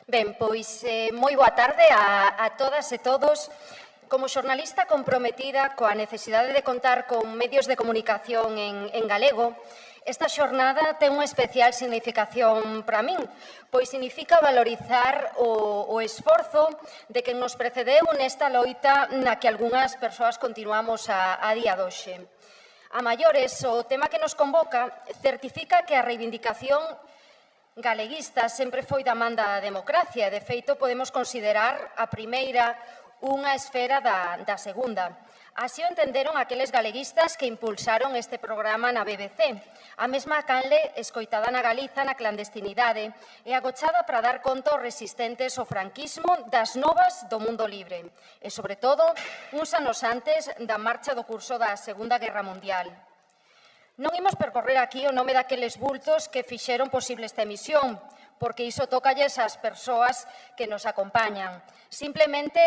Ben, pois moi boa tarde a todas e todos. Como xornalista comprometida coa necesidade de contar con medios de comunicación en galego, esta xornada ten unha especial significación para min, pois significa valorizar o esforzo de quen nos precedeu nesta loita na que algunhas persoas continuamos a día doxe. A maiores, o tema que nos convoca certifica que a reivindicación galeguista sempre foi da man da democracia e, de feito, podemos considerar a primeira unha esfera da segunda. Así o entenderon aqueles galeguistas que impulsaron este programa na BBC, a mesma canle escoitada na Galiza na clandestinidade e agochada para dar conta aos resistentes ao franquismo das novas do mundo libre e, sobre todo, uns anos antes da marcha do curso da Segunda Guerra Mundial. Non imos percorrer aquí o nome daqueles bultos que fixeron posible esta emisión, porque iso tócalles ás persoas que nos acompañan. Simplemente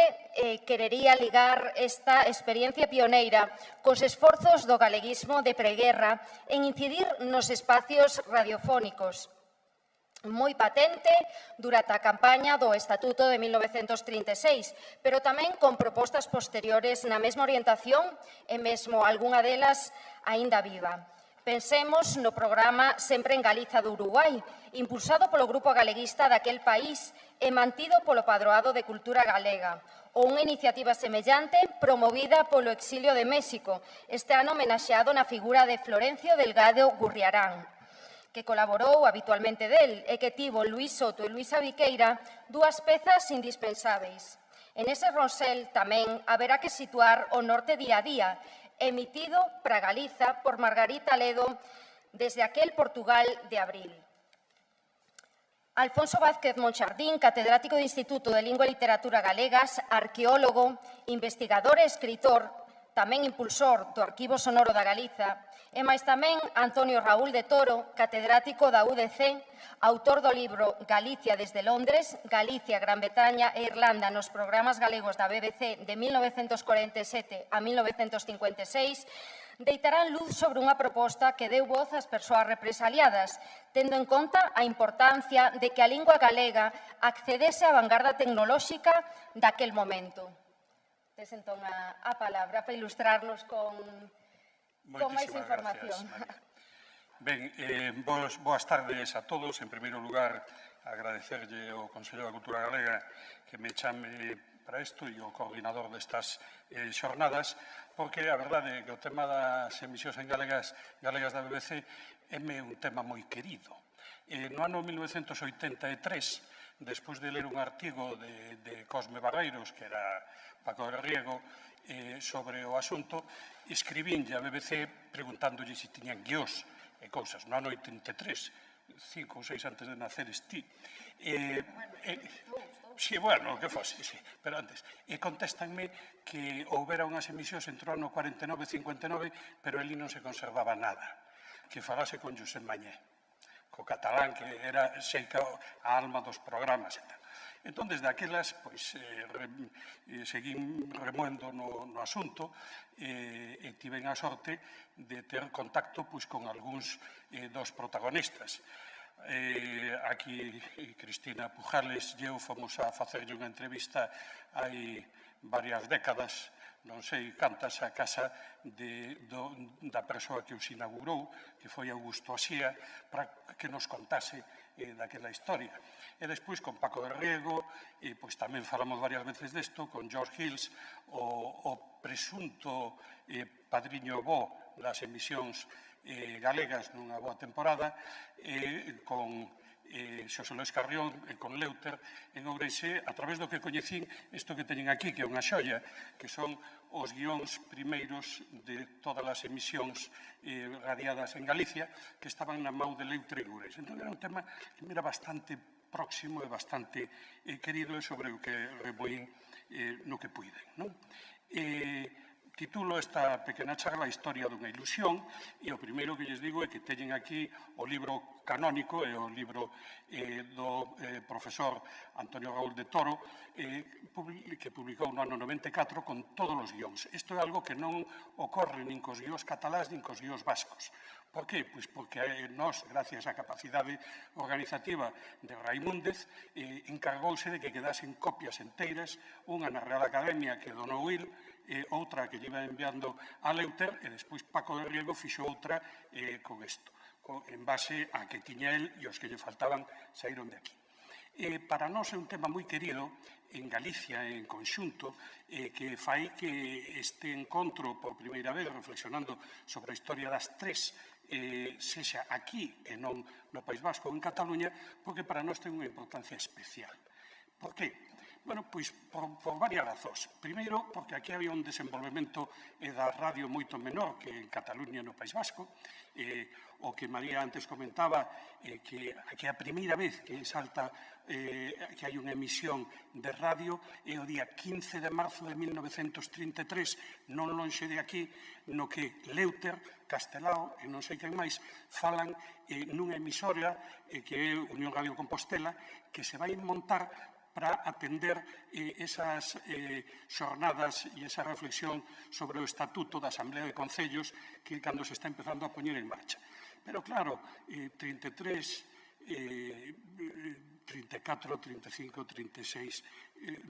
querería ligar esta experiencia pioneira cos esforzos do galeguismo de preguerra en incidir nos espacios radiofónicos. Moi patente durante a campaña do Estatuto de 1936, pero tamén con propostas posteriores na mesma orientación e mesmo algunha delas aínda viva. Pensemos no programa Sempre en Galiza do Uruguai, impulsado polo Grupo Galeguista daquel país e mantido polo Padroado de Cultura Galega, ou unha iniciativa semellante promovida polo exilio de México, este ano homenaxeado na figura de Florencio Delgado Gurriarán, que colaborou habitualmente del e que tivo Luís Soto e Luisa Viqueira dúas pezas indispensáveis. En ese ronsel tamén haberá que situar o Norte Día a Día, emitido para Galiza por Margarita Ledo desde aquel Portugal de abril. Alfonso Vázquez Monchardín, catedrático do Instituto de Lingua e Literatura Galegas, arqueólogo, investigador e escritor, tamén impulsor do Arquivo Sonoro da Galiza, e máis tamén Antonio Raúl de Toro, catedrático da UDC, autor do libro Galicia desde Londres, Galicia, Gran Bretaña e Irlanda nos programas galegos da BBC de 1947 a 1956, deitarán luz sobre unha proposta que deu voz ás persoas represaliadas, tendo en conta a importancia de que a lingua galega accedese á vanguarda tecnolóxica daquel momento. Tes entón a palabra para ilustrarnos con máis información. Ben, boas tardes a todos. En primeiro lugar, agradecerlle ao Consello da Cultura Galega que me chame para isto e o coordinador destas xornadas, porque a verdade é que o tema das emisións en galegas da BBC é un tema moi querido. No ano 1983, despois de ler un artigo de Cosme Barreiros, que era Paco de Riego, sobre o asunto, escribínlle a BBC preguntándolle se tiñan guiós e cousas. No ano 83, 5 ou 6 antes de naceres ti. Si, bueno, o que fose, sí, pero antes. E contéstanme que houbera unhas emisións entre o ano 49 e 59, pero ali non se conservaba nada. Que falase con Josep Mañé, co catalán, que era xeica a alma dos programas e tal. Entón, desde aquelas, pois, seguín remoendo no asunto e tiven a sorte de ter contacto con algúns dos protagonistas. Aquí, Cristina Pujales e eu fomos a facerlle unha entrevista hai varias décadas, non sei cantas, a casa da persoa que os inaugurou, que foi Augusto Asía, para que nos contase daquela historia. E despois, con Paco de Riego, pois tamén falamos varias veces desto, con George Hills, o presunto padriño bo das emisións galegas nunha boa temporada, con Xosé Luís Carrión e con Leuter en Ourense, a través do que coñecín isto que teñen aquí, que é unha xoia, que son os guións primeiros de todas as emisións radiadas en Galicia, que estaban na mão de Leuter e Ourense. Entón, era un tema que me era bastante próximo e bastante querido e sobre o que remoín no que puiden. Titulo esta pequena charla a historia dunha ilusión e o primeiro que lles digo é que teñen aquí o libro canónico e o libro do profesor Antonio Raúl de Toro que publicou no ano 94 con todos os guións. Isto é algo que non ocorre nin cos guións catalás nin cos guións vascos, Por que? Pois porque nós, gracias á capacidade organizativa de Raimúndez, encargouse de que quedasen copias enteiras, unha na Real Academia que donou il, outra que lle iba enviando a Leuter, e despois Paco de Riego fixo outra con isto, en base a que tiña el e os que lle faltaban saíron de aquí. Para nós é un tema moi querido en Galicia, en conxunto, que fai que este encontro por primeira vez reflexionando sobre a historia das tres sexa aquí e non no País Vasco ou en Cataluña, porque para nós ten unha importancia especial. Por que? Bueno, pois por varias razóns. Primeiro, porque aquí había un desenvolvemento da radio moito menor que en Cataluña no País Vasco, o que María antes comentaba, que a primeira vez que salta que hai unha emisión de radio é o día 15 de marzo de 1933, non lonxe de aquí, no que Leuter, Castelao e non sei quen máis falan nunha emisora que é Unión Radio Compostela, que se vai montar para atender esas xornadas e esa reflexión sobre o Estatuto da Asamblea de Concellos que cando se está empezando a poñer en marcha. Pero claro, 33, 34, 35, 36,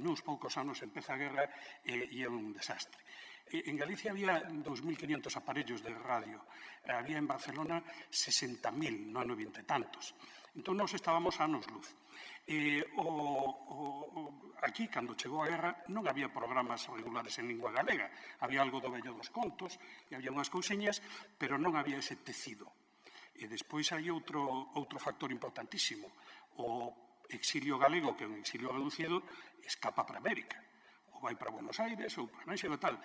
nuns poucos anos empeza a guerra e é un desastre. En Galicia había 2.500 aparellos de radio, había en Barcelona 60.000, no ano 20 e tantos. Entón, nós estábamos a anos luz. Aquí, cando chegou a guerra, non había programas regulares en lingua galega. Había algo do vello dos contos e había unhas cousiñas, pero non había ese tecido. E despois hai outro factor importantísimo. O exilio galego, que é un exilio reducido, escapa para América. Ou vai para Buenos Aires, ou para México e tal.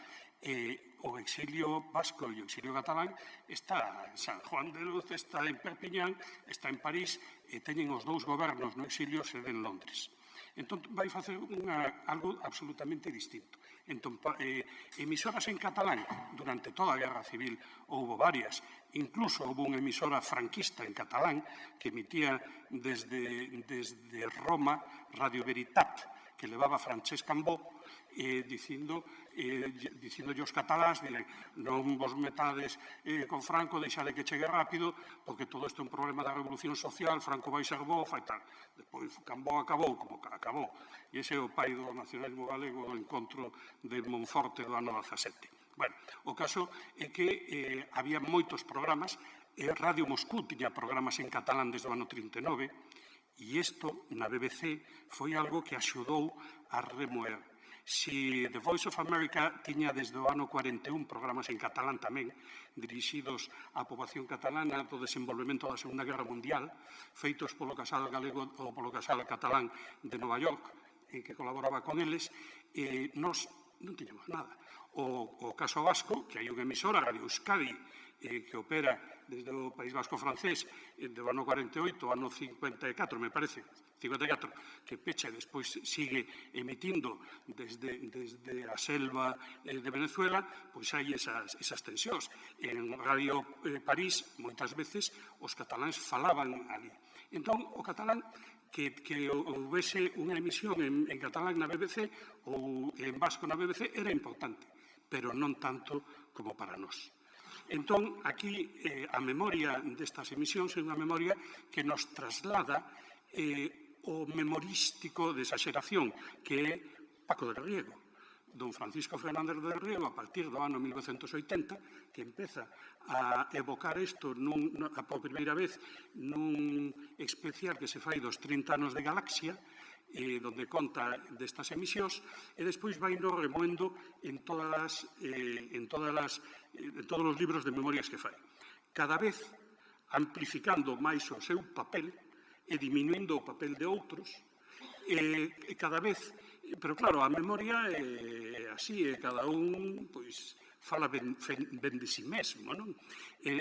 O exilio vasco e o exilio catalán está en San Juan de Luz, está en Perpiñán, está en París, e teñen os dous gobernos no exilio sede en Londres. Entón, vai facer algo absolutamente distinto. Entón, emisoras en catalán, durante toda a Guerra Civil houbo varias, incluso houbo unha emisora franquista en catalán que emitía desde Roma Radio Veritat, que levaba Francesc Cambó, dicindo aos cataláns, non vos metades con Franco, deixade que chegue rápido, porque todo isto é un problema da revolución social, Franco vai ser bo, fai tal. Depois Cambó acabou como acabou, e ese é o pai do nacionalismo galego do encontro de Monforte do ano 17. Bueno, o caso é que había moitos programas, Radio Moscú tiña programas en catalán desde o ano 39, e isto na BBC foi algo que axudou a remoer. Si The Voice of America tiña desde o ano 41 programas en catalán tamén, dirixidos á poboación catalana do desenvolvemento da Segunda Guerra Mundial, feitos polo Casal Galego ou polo Casal Catalán de Nova York, que colaboraba con eles, nós non tiñamos nada. O caso vasco, que hai unha emisora, Radio Euskadi, que opera desde o País Vasco francés do ano 48 ao ano 54, me parece, 54, que pecha e despois sigue emitindo desde a selva de Venezuela, pois hai esas tensións. En Radio París, moitas veces, os cataláns falaban ali. Entón, o catalán, que houvese unha emisión en catalán na BBC ou en vasco na BBC era importante, pero non tanto como para nós. Entón, aquí, a memoria destas emisións é unha memoria que nos traslada o memorístico de exageración, que é Paco de Riego. Don Francisco Fernández de Riego, a partir do ano 1980, que empeza a evocar isto por primeira vez nun especial que se fai dos 30 anos de Galaxia, donde conta destas emisións, e despois vai no remoendo en todos os libros de memorias que fai. Cada vez amplificando máis o seu papel e diminuindo o papel de outros, e cada vez, pero claro, a memoria é así, e cada un, pois, fala ben de si mesmo, non?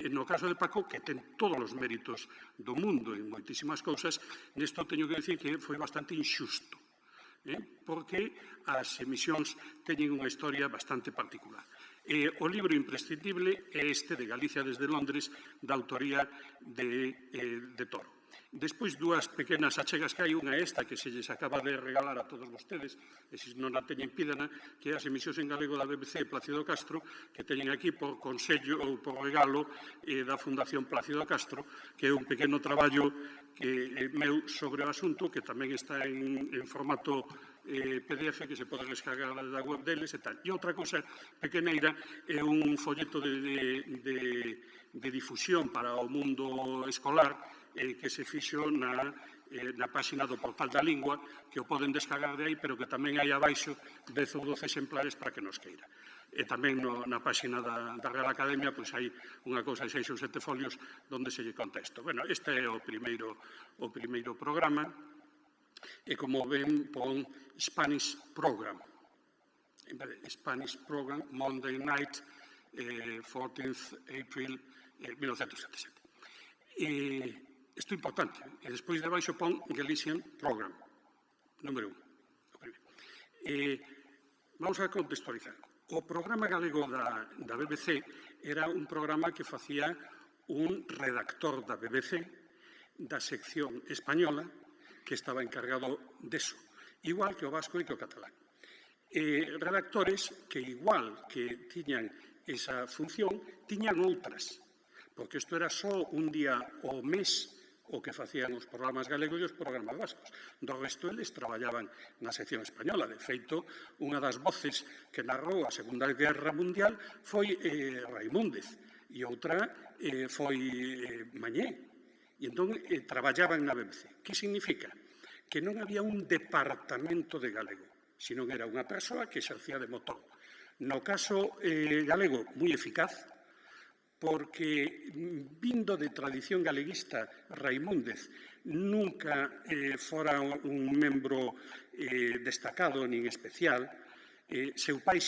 No caso de Paco, que ten todos os méritos do mundo en moitísimas cousas, nesto teño que decir que foi bastante injusto, porque as emisións teñen unha historia bastante particular. O libro imprescindible é este de Galicia desde Londres, da autoría de Toro. Despois, dúas pequenas achegas que hai, unha esta que se lles acaba de regalar a todos vostedes, e se non a teñen pídana, que é as emisións en galego da BBC Plácido Castro, que teñen aquí por consello ou por regalo da Fundación Plácido Castro, que é un pequeno traballo meu sobre o asunto, que tamén está en formato PDF que se pode descargar da web deles e tal. E outra cosa pequeneira é un folleto de difusión para o mundo escolar que se fixo na páxina do Portal da Lingua, que o poden descargar de aí, pero que tamén hai abaixo 10 ou 12 exemplares para que nos queira. E tamén na páxina da Real Academia pois hai unha cousa de 6 ou 7 folios onde se lle contexto. Bueno, este é o primeiro programa, e como ven, pon Spanish Program. Spanish Program, Monday Night, 14th April 1977. Isto é importante. E despois de baixo pon Galician Program, número 1. Vamos a contextualizar. O programa galego da BBC era un programa que facía un redactor da BBC da sección española que estaba encargado deso, igual que o vasco e que o catalán. Redactores que, igual que tiñan esa función, tiñan outras, porque isto era só un día ao mes o que facían os programas galegos e os programas vascos. Do resto, eles traballaban na sección española. De feito, unha das voces que narrou a Segunda Guerra Mundial foi Raimúndez e outra foi Mañé. E entón traballaban na BBC. Que significa? Que non había un departamento de galego, sino que era unha persoa que exercía de motor. No caso galego, moi eficaz, porque vindo de tradición galeguista, Raimúndez nunca fora un membro destacado nin especial. Seu pai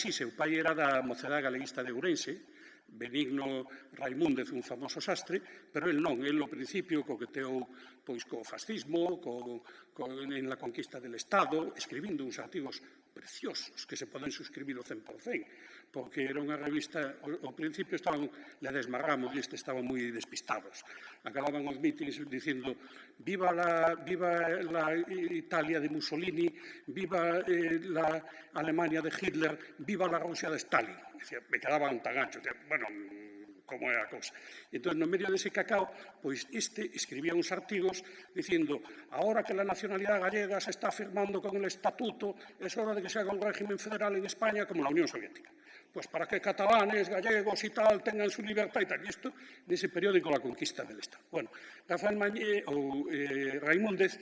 era da Mocedade Galeguista de Ourense, Benigno Raimúndez, un famoso sastre, pero el non, el ao principio coqueteou pois co fascismo, en la conquista del Estado, escribindo uns artigos preciosos que se poden suscribir ao 100%, porque era unha revista, ao principio estaban Ledesma Ramos e estaban moi despistados. Acababan os mítines dicindo viva la Italia de Mussolini, viva la Alemania de Hitler, viva la Rusia de Stalin. Me quedaban tan anchos, bueno, como é a cousa. Entón, no medio dese cacao, pois escribía uns artigos dicindo ahora que la nacionalidade gallega se está firmando con el estatuto, es hora de que se haga un régimen federal en España como la Unión Soviética. Pues para que catalanes, gallegos e tal tengan su libertad e tal. E isto nese periódico La Conquista del Estado. Bueno, Rafael Mañé ou Raimúndez,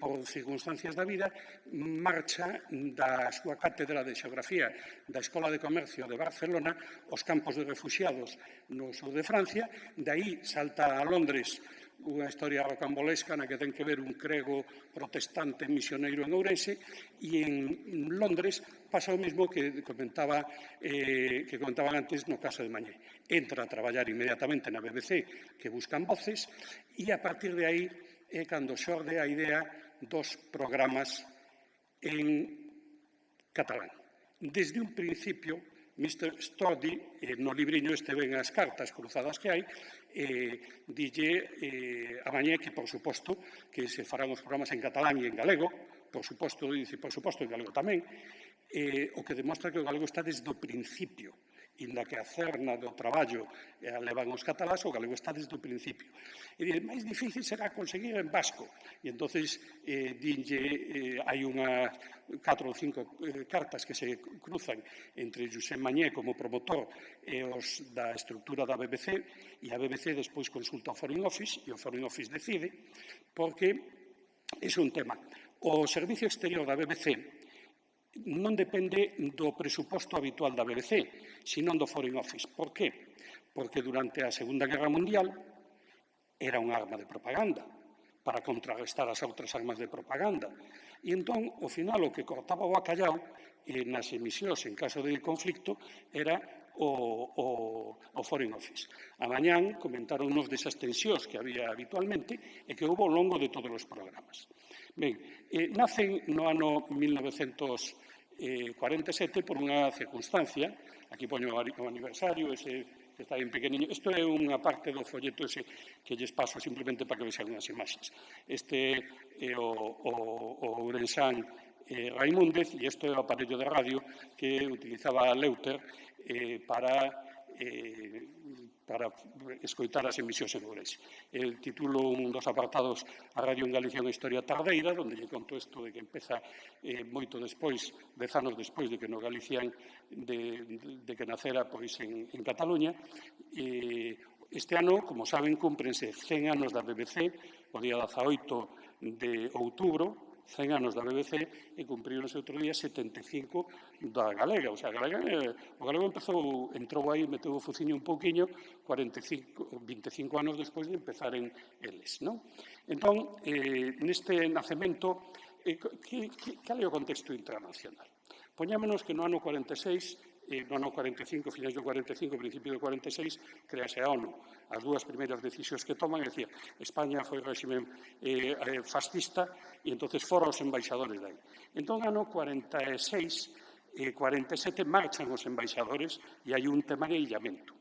por circunstancias da vida, marcha da súa cátedra de xeografía da Escola de Comercio de Barcelona aos campos de refuxiados no sur de Francia, de aí salta a Londres, unha historia rocambolesca na que ten que ver un crego protestante misioneiro en Ourense, e en Londres pasa o mesmo que comentaban antes no caso de Mañé. Entra a traballar inmediatamente na BBC, que buscan voces, e a partir de aí é cando xorde a idea dos programas en catalán. Desde un principio, Mr. Stordy, no libriño este ven as cartas cruzadas que hai, dille a Mañé que, por suposto, que se farán os programas en catalán e en galego, por suposto, dice, por suposto, en galego tamén, o que demostra que o galego está desde o principio, inda que a cerna do traballo levan os catalás, o galego está desde o principio. E dice, máis difícil será conseguir en vasco. E entonces dinlle, hai unhas 4 ou 5 cartas que se cruzan entre Josep Mañé como promotor e os da estructura da BBC, e a BBC despois consulta o Foreign Office, e o Foreign Office decide, porque é un tema. O servicio exterior da BBC non depende do presuposto habitual da BBC, sino do Foreign Office. Por qué? Porque durante a Segunda Guerra Mundial era unha arma de propaganda para contrarrestar as outras armas de propaganda. E entón, ao final, o que cortaba o bacallao nas emisións en caso de conflicto era o Foreign Office. A mañán comentaronnos desas tensións que había habitualmente e que houve ao longo de todos os programas. Ben, nacen no ano 1947 por unha circunstancia, aquí poño o aniversario, ese está bien pequeniño. Isto é unha parte do folleto ese que lles paso simplemente para que vexan unhas imaxes. Este é o ourensán Raimúndez e isto é o aparello de radio que utilizaba Leuter para escoitar as emisións en Ourense. El titulo un dos apartados a Radio en Galicia unha historia tardeira, onde lle conto isto de que empeza moito despois, 10 anos despois de que no Galician de que nacera pois en Cataluña. Este ano, como saben, cúmprense 100 anos da BBC, o día 18 de outubro, 100 anos da BBC e cumprironse outro día 75 da Galega. O sea, o galego entrou aí, meteu o fuciño un pouquiño 25 anos despois de empezar en eles, non? Entón, neste nacemento, cal é o contexto internacional? Poñámonos que no ano 46, no ano 45, finais do 45, principio do 46, crease a ONU. As dúas primeiras decisións que toman, é dicir, España foi réxime fascista e entonces foron os embaixadores dai. Entón, no ano 46 e 47 marchan os embaixadores e hai un tema de illamento.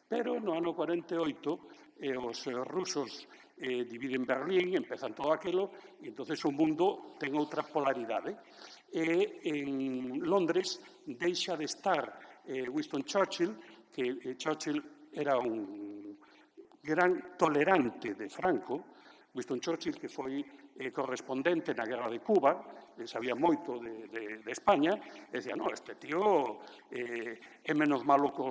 Pero no ano 48 os rusos dividen Berlín, empezan todo aquilo, e entonces o mundo ten outra polaridade. En Londres deixa de estar Winston Churchill, que Churchill era un gran tolerante de Franco. Winston Churchill, que foi correspondente na Guerra de Cuba, sabía moito de España, e decía, no, este tío é menos malo que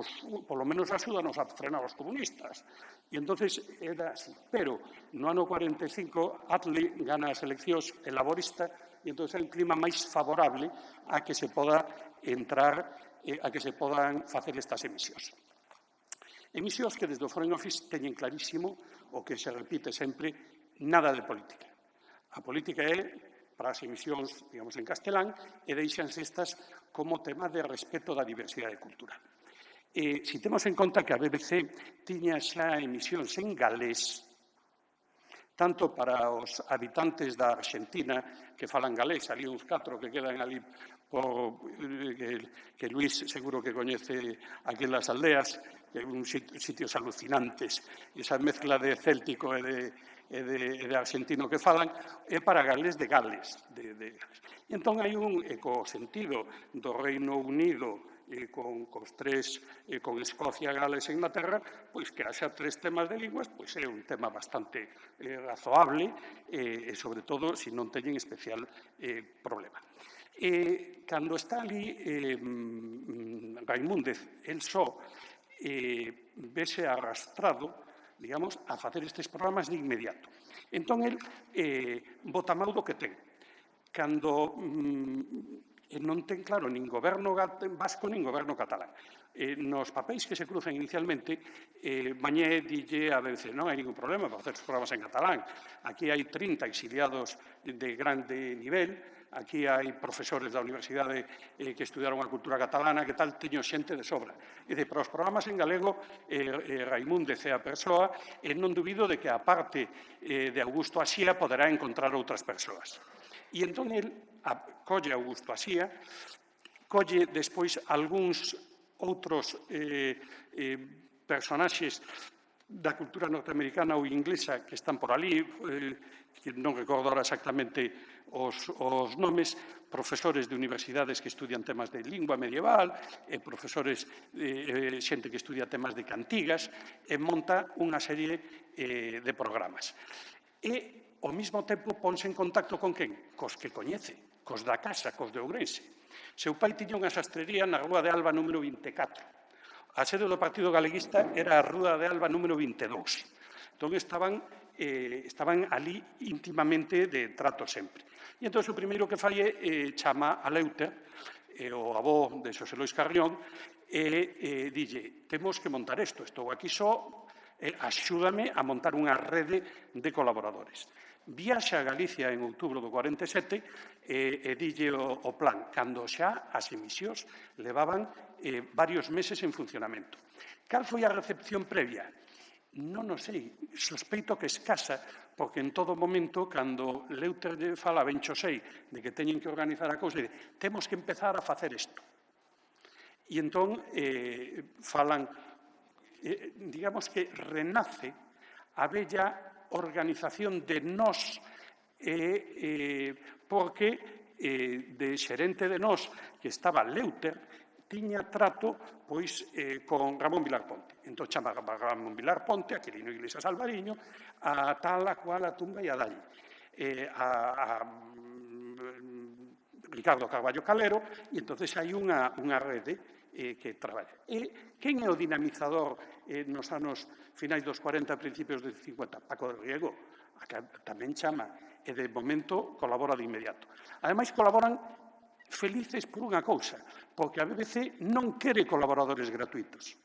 polo menos axúdanos a frenar os comunistas. E entonces era así. Pero no ano 45 Attlee gana as eleccións laborista e entón é un clima máis favorable a que se poda entrar, a que se podan facer estas emisións. Emisións que desde o Foreign Office teñen clarísimo o que se repite sempre, nada de política. A política é para as emisións, digamos, en castelán e deixanse estas como tema de respeto da diversidade cultural. Se temos en conta que a BBC tiña xa emisións en galés, tanto para os habitantes da Argentina que falan galés, ali uns 4 que quedan ali que Luís seguro que coñece aquelas aldeas, que son sitios alucinantes, esa mezcla de céltico e de argentino que falan, é para Gales de Gales. Entón, hai un ecosentido do Reino Unido con Escocia, Gales e Inglaterra, pois que haxa 3 temas de linguas, pois é un tema bastante razoable e, sobre todo, se non teñen especial problema. Cando está ali Raimúndez, el só vese arrastrado, digamos, a facer estes programas de inmediato. Entón, el bota mau do que ten. Cando non ten claro nin goberno vasco nin goberno catalán. Nos papéis que se cruzan inicialmente, Mañé dille a BBC, non hai ningún problema para facer os programas en catalán. Aquí hai 30 exiliados de grande nivel, aquí hai profesores da universidade que estudiaron a cultura catalana, que tal, teño xente de sobra. E para os programas en galego, Raimúndez é a persoa, e non dubido de que, a parte de Augusto Asía, poderá encontrar outras persoas. E entón, el colle Augusto Asía, colle despois algúns outros personaxes da cultura norteamericana ou inglesa que están por ali, que non recordo ahora exactamente os nomes, profesores de universidades que estudian temas de lingua medieval, profesores, xente que estudia temas de cantigas, e monta unha serie de programas. E, ao mesmo tempo, ponse en contacto con quen? Cos que coñece, cos da casa, cos de Ourense. Seu pai tiña unha sastrería na Rúa de Alba número 24. A sede do Partido Galeguista era a Rúa de Alba número 22. Entón, estaban ali íntimamente de trato sempre. E entón, o primeiro que fai é chama a Leuter, o avó de Xosé Lois Carrión, e dille, temos que montar isto, estou aquí só, axúdame a montar unha rede de colaboradores. Viaxa a Galicia en outubro do 47 e dille o plan, cando xa as emisións levaban varios meses en funcionamento. Cal foi a recepción previa? Non o sei, sospeito que escasa, porque en todo momento, cando Leuter fala ben Xosei de que teñen que organizar a cousa, temos que empezar a facer isto. E entón falan digamos que renace a bella organización de nós, porque de xerente de nós, que estaba Leuter, tiña trato pois con Ramón Vilar Ponte. Entón chamaba Ramón Vilar Ponte, a Quirino Iglesias Alvariño, a tal, a cual, a tumba e a dalle. A Ricardo Carballo Calero, e entonces hai unha rede que traballa. E quen é o dinamizador nos anos finais dos 40, principios dos 50? Paco de Riego, que tamén chama, e de momento colabora de inmediato. Ademais, colaboran felices por unha cousa, porque a BBC non quere colaboradores gratuitos.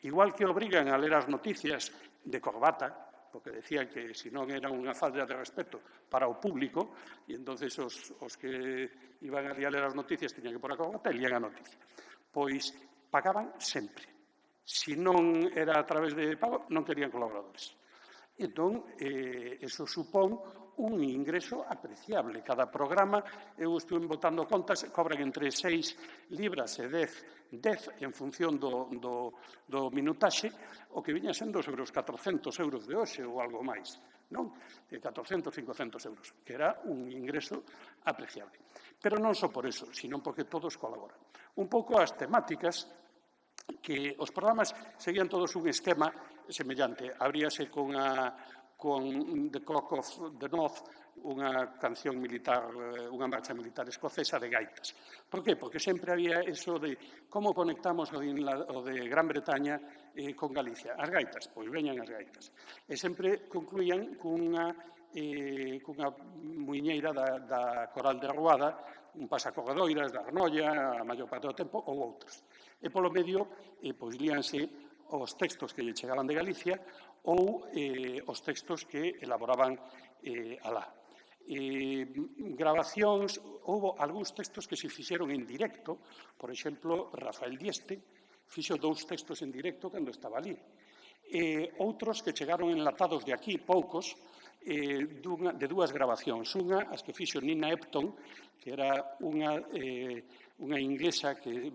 Igual que obrigan a ler as noticias de corbata, porque decían que se non era unha falta de respeto para o público, e entonces os que iban a ler as noticias teñan que pôr a corbata e lían a noticia. Pois pagaban sempre. Se non era a través de pago, non querían colaboradores. Entón, eso supón un ingreso apreciable. Cada programa, eu estuve botando contas, cobran entre 6 libras e 10 en función do minutaxe, o que viña sendo sobre os 400 euros de hoxe ou algo máis, non? De 400, 500 euros, que era un ingreso apreciable. Pero non só por eso, sino porque todos colaboran. Un pouco as temáticas, que os programas seguían todos un esquema semellante. Abríase con The Cock of the North, unha canción militar, unha marcha militar escocesa de gaitas. Por qué? Porque sempre había eso de como conectamos o de Gran Bretaña con Galicia. As gaitas, pois veñan as gaitas. E sempre concluían cunha muiñeira da Coral de Ruada, un pasacorredoiras da Arnolla, a maior parte do tempo, ou outros. E polo medio, pois líanse os textos que lle chegaban de Galicia ou os textos que elaboraban alá. Grabacións, houve algúns textos que se fixeron en directo, por exemplo, Rafael Dieste fixo 2 textos en directo cando estaba ali. Outros que chegaron enlatados de aquí, poucos, de 2 grabacións. Unha, as que fixo Nina Epton, que era unha inglesa que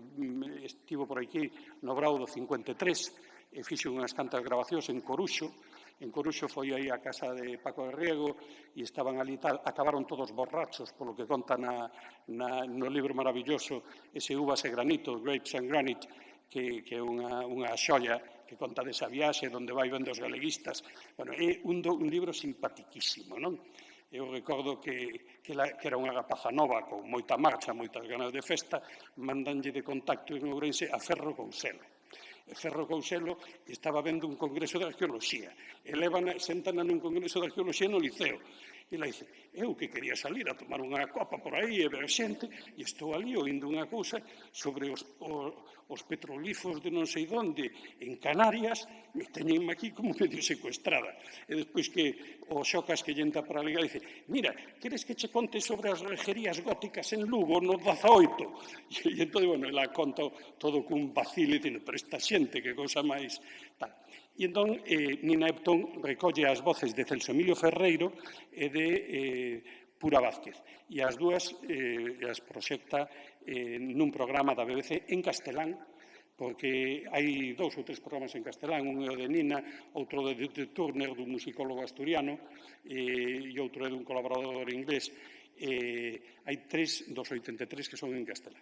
estivo por aquí no Brao do 53, e fixo unhas cantas grabacións en Coruxo. En Coruxo foi aí a casa de Paco de Riego e estaban ali tal, acabaron todos borrachos, polo que conta no libro maravilloso ese Uvas e Granito, Grapes and Granite, que é unha xoia que conta desa viaxe, onde vai vendo os galeguistas. Bueno, é un libro simpatiquísimo, non? Eu recordo que era unha rapaza nova, con moita marcha, moitas ganas de festa, mandanlle de contacto en Ourense a Ferro Couselo. E Ferro Couselo estaba vendo un congreso de arqueoloxía. E sentana nun congreso de arqueoloxía no Liceo. E ela dice, eu que quería salir a tomar unha copa por aí e ver xente, e estou ali oindo unha cousa sobre os petrolíferos de non sei onde en Canarias, e teñenme aquí como medio secuestrada. E despois que o Xocas que lle entra para a liga dice, mira, queres que che conte sobre as regerías góticas en Lugo no 18? E entón, bueno, ela conta todo cun vacile, dicindo, pero esta xente, que cousa máis tal. E entón, Nina Epton recolle as voces de Celso Emilio Ferreiro e de Pura Vázquez. E as dúas as proxecta nun programa da BBC en castelán, porque hai 2 ou 3 programas en castelán, un é o de Nina, outro de Turner, dun musicólogo asturiano, e outro é dun colaborador inglés. Hai 3 dos 83 que son en castelán.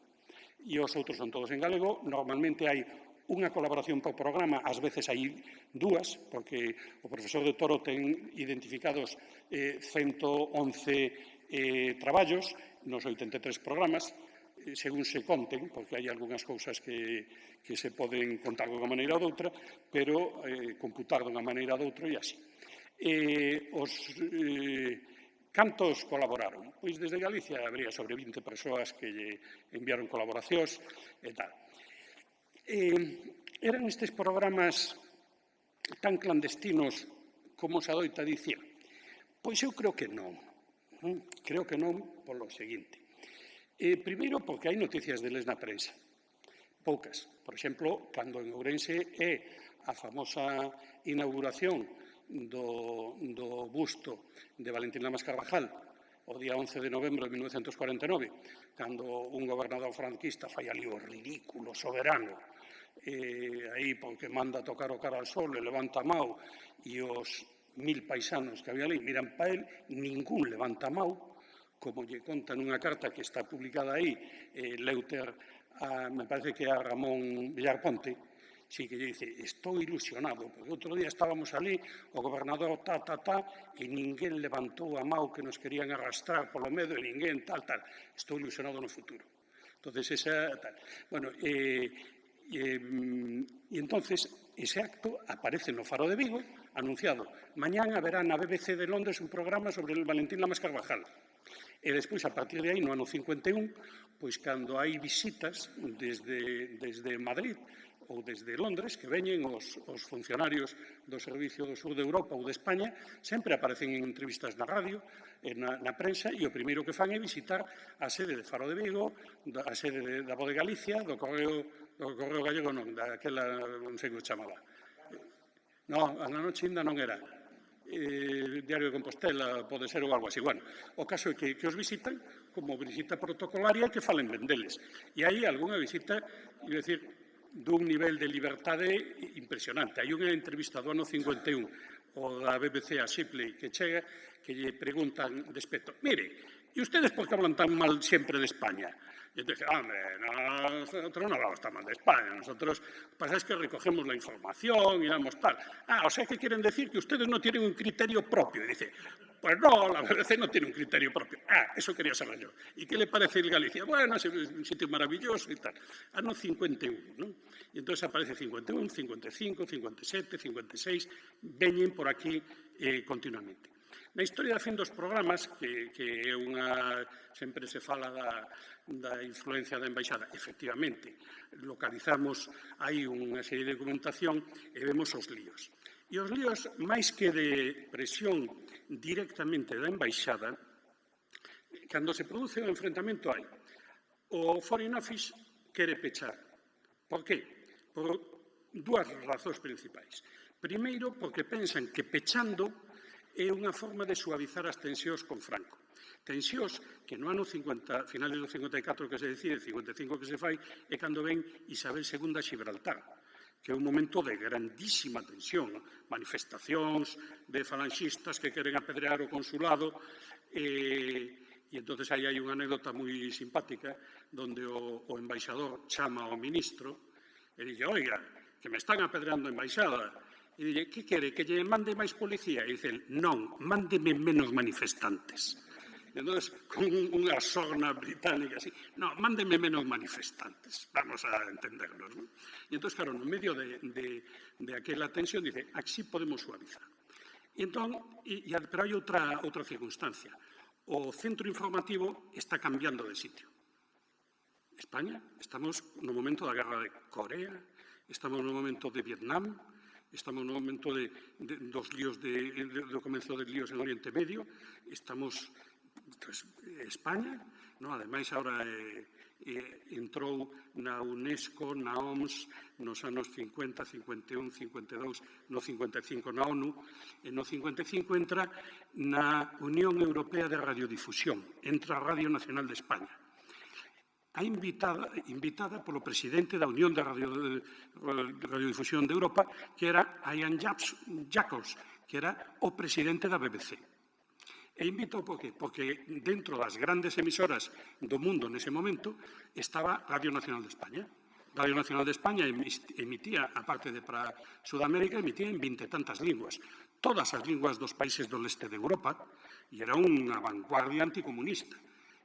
E os outros son todos en galego. Normalmente hai unha colaboración por programa, ás veces hai 2, porque o profesor de Toro ten identificados 111 traballos nos 83 programas, según se conten, porque hai algunhas cousas que se poden contar dunha maneira ou doutra, pero computar dunha maneira ou doutra e así. Cantos colaboraron? Pois desde Galicia habría sobre 20 persoas que lle enviaron colaboracións e tal. Eran estes programas tan clandestinos como se adoita dicir? Pois eu creo que non. Creo que non polo seguinte. Primeiro, porque hai noticias deles na prensa. Poucas. Por exemplo, cando en Ourense é a famosa inauguración do busto de Valentín Lamas Carvajal, o día 11 de novembro de 1949, cando un gobernador franquista fai ali o ridículo soberano aí porque manda tocar o cara al sol, le levanta a mao, e os 1000 paisanos que había ali miran pa él, ningún levanta a mao, como lle conta nunha carta que está publicada aí, Leuter, me parece que a Ramón Villarponte, sí, que lle dice, estou ilusionado, porque outro día estábamos ali, o gobernador e ninguén levantou a mao que nos querían arrastrar polo medo, e ninguén tal, estou ilusionado no futuro. Entonces, esa tal. Bueno, e entonces ese acto aparece no Faro de Vigo, anunciado. Mañán haberá na BBC de Londres un programa sobre el Valentín Lamas Carvajal. E despois, a partir de aí, no ano 51, pois cando hai visitas desde Madrid ou desde Londres, que veñen os funcionarios do Servicio do Sur de Europa ou de España, sempre aparecen en entrevistas na radio, na prensa, e o primeiro que fan é visitar a sede de Faro de Vigo, a sede da Voz de Galicia, do Correo Gallego, non, daquela, non sei como chamaba. Non, a noche ainda non era. Diario de Compostela, pode ser ou algo así. Bueno, o caso é que os visitan como visita protocolaria que falen ben deles. E hai algunha visita, iba a decir, dun nivel de liberdade impresionante. Hai unha entrevista do ano 51 o da BBC a Shipley que chega, que lle preguntan de aspecto, mire, e ustedes por que hablan tan mal sempre de España? Y entonces, hombre, nosotros no hablamos tan mal de España, nosotros pasa es que recogemos la información y damos tal. O sea que quieren decir que ustedes no tienen un criterio propio. Y dice, pues no, la BBC no tiene un criterio propio. Eso quería saber yo. ¿Y qué le parece el Galicia? Bueno, es un sitio maravilloso y tal. Ano 51, ¿no? Y entonces aparece 51, 55, 57, 56, veñen por aquí continuamente. Na historia hacen dos programas que é unha, sempre se fala da influencia da embaixada. Efectivamente, localizamos aí unha serie de documentación e vemos os líos. E os líos, máis que de presión directamente da embaixada, cando se produce un enfrentamento hai. O Foreign Office quere pechar. Por qué? Por dúas razóns principais. Primeiro, porque pensan que pechando é unha forma de suavizar as tensións con Franco. Tensións que no ano 50, finales do 54 que se decide, 55 que se fai, é cando ven Isabel II a Gibraltar, que é un momento de grandísima tensión, manifestacións de falanxistas que queren apedrear o consulado, e entonces aí hai unha anécdota moi simpática, donde o embaixador chama ao ministro e dille, oiga, que me están apedreando a embaixada. E dille, que quere, que lle mande máis policía? E dice, non, mándeme menos manifestantes. E entón, con unha sorna británica así, non, mándeme menos manifestantes, vamos a entendernos, non? E entón, claro, no medio de aquela tensión, dice, así podemos suavizar. E entón, pero hai outra circunstancia. O centro informativo está cambiando de sitio. España, estamos no momento da guerra de Corea, estamos no momento de Vietnam, estamos no momento dos líos, do comezo de líos en Oriente Medio, estamos, España, ademais, agora entrou na UNESCO, na OMS, nos anos 50, 51, 52, no 55 na ONU, e no 55 entra na Unión Europea de Radiodifusión, entra a Radio Nacional de España. Invitada polo presidente da Unión de Radiodifusión de Europa, que era Ian Jacobs, que era o presidente da BBC. E invitou por qué? Porque dentro das grandes emisoras do mundo nese momento estaba Radio Nacional de España. Radio Nacional de España emitía, aparte de para Sudamérica, emitía en 20 e tantas linguas. Todas as linguas dos países do leste de Europa, e era unha vanguardia anticomunista.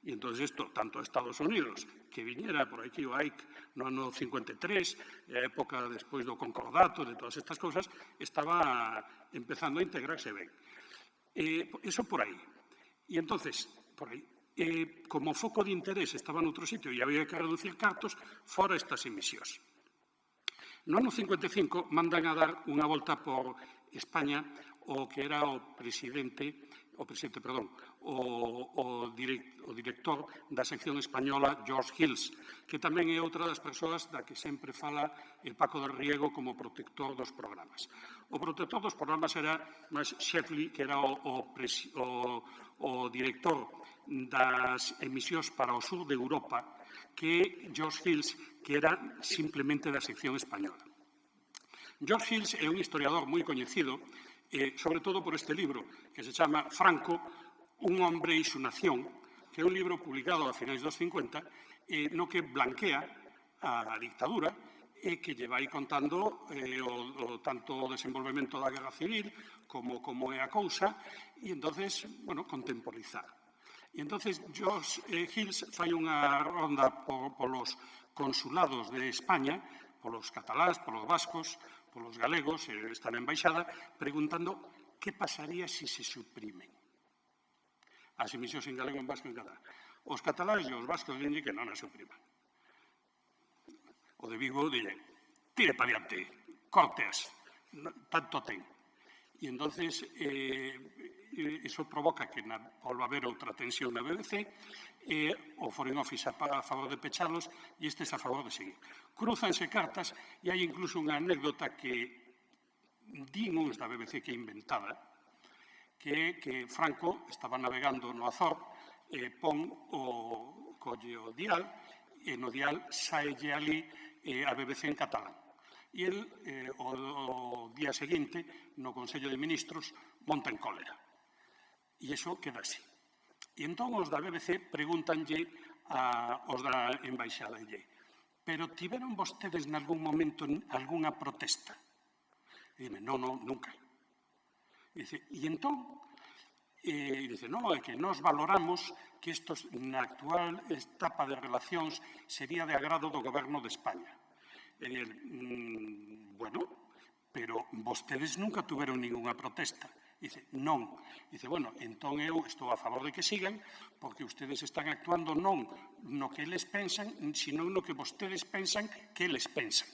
E entón, isto, tanto a Estados Unidos, que viñera por aquí o Ike no ano 53, a época despois do Concordato, de todas estas cousas, estaba empezando a integrarse ben. Eso por aí. E entón, por aí, como foco de interés estaba noutro sitio e había que reducir cartos, fora estas emisións. No ano 55 mandan a dar unha volta por España o que era o director da sección española, George Hills, que tamén é outra das persoas da que sempre fala Paco del Riego como protector dos programas. O protector dos programas era máis Sheffield, que era o director das emisións para o sur de Europa, que George Hills, que era simplemente da sección española. George Hills é un historiador moi coñecido, sobre todo por este libro, que se chama Franco, un hombre e su nación, que é un libro publicado a finais dos 50, no que blanquea a dictadura e que lle vai contando tanto o desenvolvemento da Guerra Civil como é a cousa, e entonces, bueno, contemporizar. E entonces George Hills fai unha ronda polos consulados de España, polos cataláns, polos vascos, polos galegos, está na embaixada, preguntando que pasaría se se suprimen as emisións en galego, en vasco e en catalán. Os cataláns e os vascos dicen que non as supriman. O de Vigo dille, tire para diante, córteas, tanto ten. E entonces iso provoca que volva a haber outra tensión na BBC, o Foreign Office a favor de pechalos e estes a favor de seguir. Cruzanse cartas e hai incluso unha anécdota que din uns da BBC que é inventada, que Franco estaba navegando no Azor, colle o dial, e no dial saelle ali a BBC en catalán. E el, o día seguinte, no Consello de Ministros, monta en cólera. E iso queda así. E entón os da BBC pregúntanlle aos da embaixada, pero tiveron vostedes nalgún momento algunha protesta? E dime, non, nunca. E entón, dice, non, é que nós valoramos que isto na actual etapa de relacións sería de agrado do goberno de España. E dice, bueno, pero vostedes nunca tuveron ninguna protesta. Dice, non. Dice, bueno, entón eu estou a favor de que sigan, porque ustedes están actuando non no que eles pensan, sino no que vostedes pensan que eles pensan.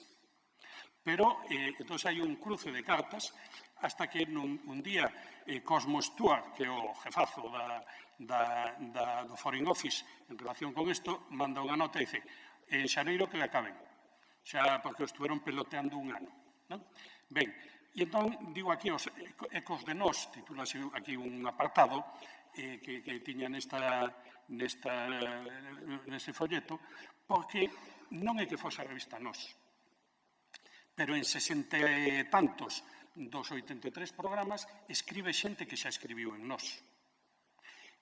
Pero, entón, hai un cruce de cartas, hasta que un día Cosmo Stuart, que é o jefazo do Foreign Office en relación con isto, manda unha nota e dice, en xaneiro que le acaben, xa porque estuveron peloteando un ano. Ben, e entón, digo aquí, os ecos de nós, titúlase aquí un apartado que tiña neste folleto, porque non é que fose a revista Nós, pero en 60 e tantos dos 83 programas escribe xente que xa escribiu en Nós.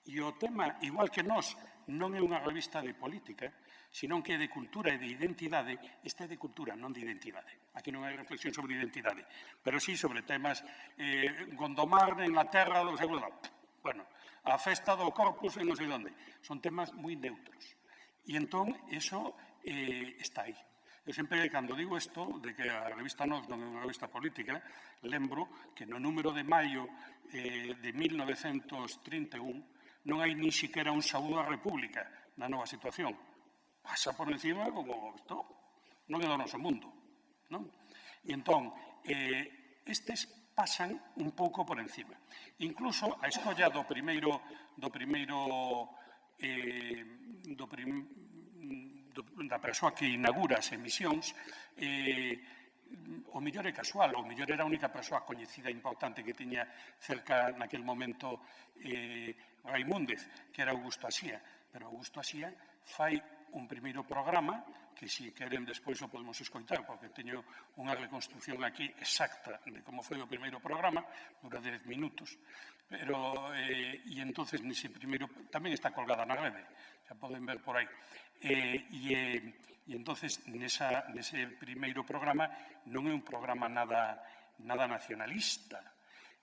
E o tema, igual que Nós, non é unha revista de política, senón que é de cultura e de identidade. Esta é de cultura, non de identidade. Aquí non hai reflexión sobre identidade, pero sí sobre temas Gondomar en la terra do século XIX. Bueno, a festa do Corpus en non sei onde. Son temas moi neutros. E entón, eso está aí. Eu sempre, cando digo isto, de que a revista Nós non é unha revista política, lembro que no número de maio de 1931 non hai nin siquiera un saúdo á República na nova situación. Pasa por encima como isto non é do noso mundo. Non? E entón, estes pasan un pouco por encima. Incluso a escolla da persoa que inaugura as emisións, o mellor é casual, o mellor era a única persoa coñecida e importante que tiña cerca naquel momento Raimúndez, que era Augusto Asía. Pero Augusto Asía fai un primeiro programa, que se queren despois o podemos escoitar, porque teño unha reconstrucción aquí exacta de como foi o primeiro programa, dura 10 minutos, pero, e entonces nese primeiro, tamén está colgada na rede, xa poden ver por aí, e entonces nese primeiro programa non é un programa nada nacionalista.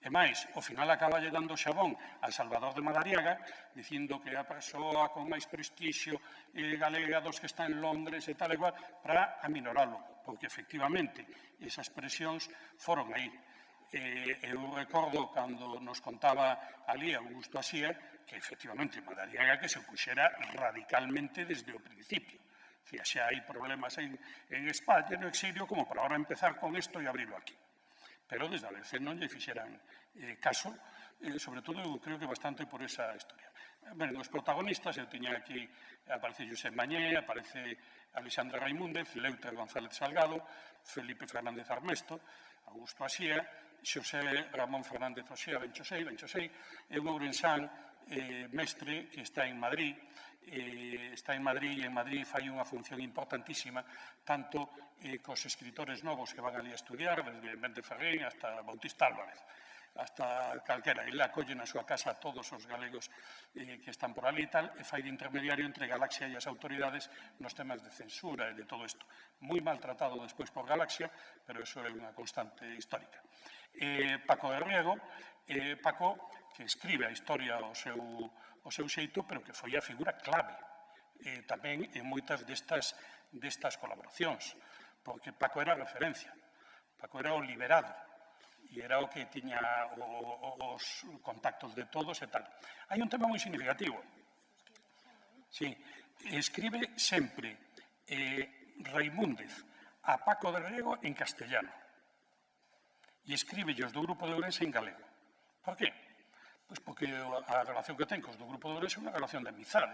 E máis, ao final acaba lle dando xabón a Salvador de Madariaga, dicindo que é a persoa con máis prestixio galega dos que está en Londres e tal e cual, para aminoralo, porque efectivamente esas presións foron aí. Eu recordo cando nos contaba ali Augusto Asía que efectivamente Madariaga que se opuxera radicalmente desde o principio. Xa hai problemas en España, no exilio, como para ahora empezar con isto e abrirlo aquí. Pero desde a veces non lle fixeran caso, sobre todo eu creo que bastante por esa historia. Bueno, os protagonistas, eu tiña aquí, aparece Josep Mañé, aparece Alexandra Raimúndez, Leuter González Salgado, Felipe Fernández Armesto, Augusto Asía, Xosé Ramón Fernández Oxea, Benxosei, é un ourensán mestre que está en Madrid, e en Madrid fai unha función importantísima, tanto cos escritores novos que van ali a estudiar, desde Méndez Ferrén hasta Bautista Álvarez, hasta calquera. Ele acolle na súa casa a todos os galegos que están por ali e tal, e fai de intermediario entre Galaxia e as autoridades nos temas de censura e de todo isto. Moi maltratado despois por Galaxia, pero iso é unha constante histórica. Paco de Riego, Paco, que escribe a historia ao seu xeito, pero que foi a figura clave tamén en moitas destas colaboracións, porque Paco era a referencia, Paco era o liberado, e era o que tiña os contactos de todos e tal. Hai un tema moi significativo. Sí, escribe sempre Raimúndez a Paco de Riego en castellano e escribe os do Grupo de Ourense en galego. Por qué? Pois porque a relación que ten cos do Grupo de Ourense é unha relación de amizade,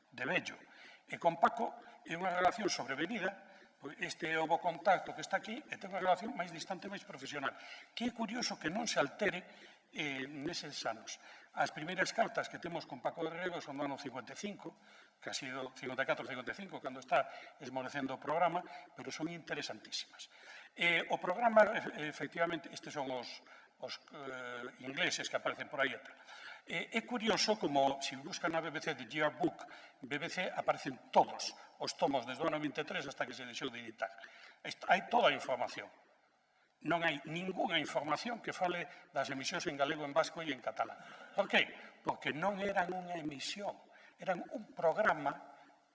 de vello. E con Paco é unha relación sobrevenida. Este é o bo contacto que está aquí e ten unha relación máis distante, máis profesional, que é curioso que non se altere neses anos. As primeiras cartas que temos con Paco de Riego son do ano 55, casi do 54-55, cando está esmorecendo o programa, pero son interesantísimas. O programa, efectivamente, estes son os ingleses que aparecen por aí e tal. É curioso como, se buscan na BBC de Yearbook, BBC aparecen todos os tomos desde o ano 23 hasta que se deixou de editar. Hai toda a información. Non hai ningunha información que fale das emisións en galego, en vasco e en catalán. Por qué? Porque non eran unha emisión, eran un programa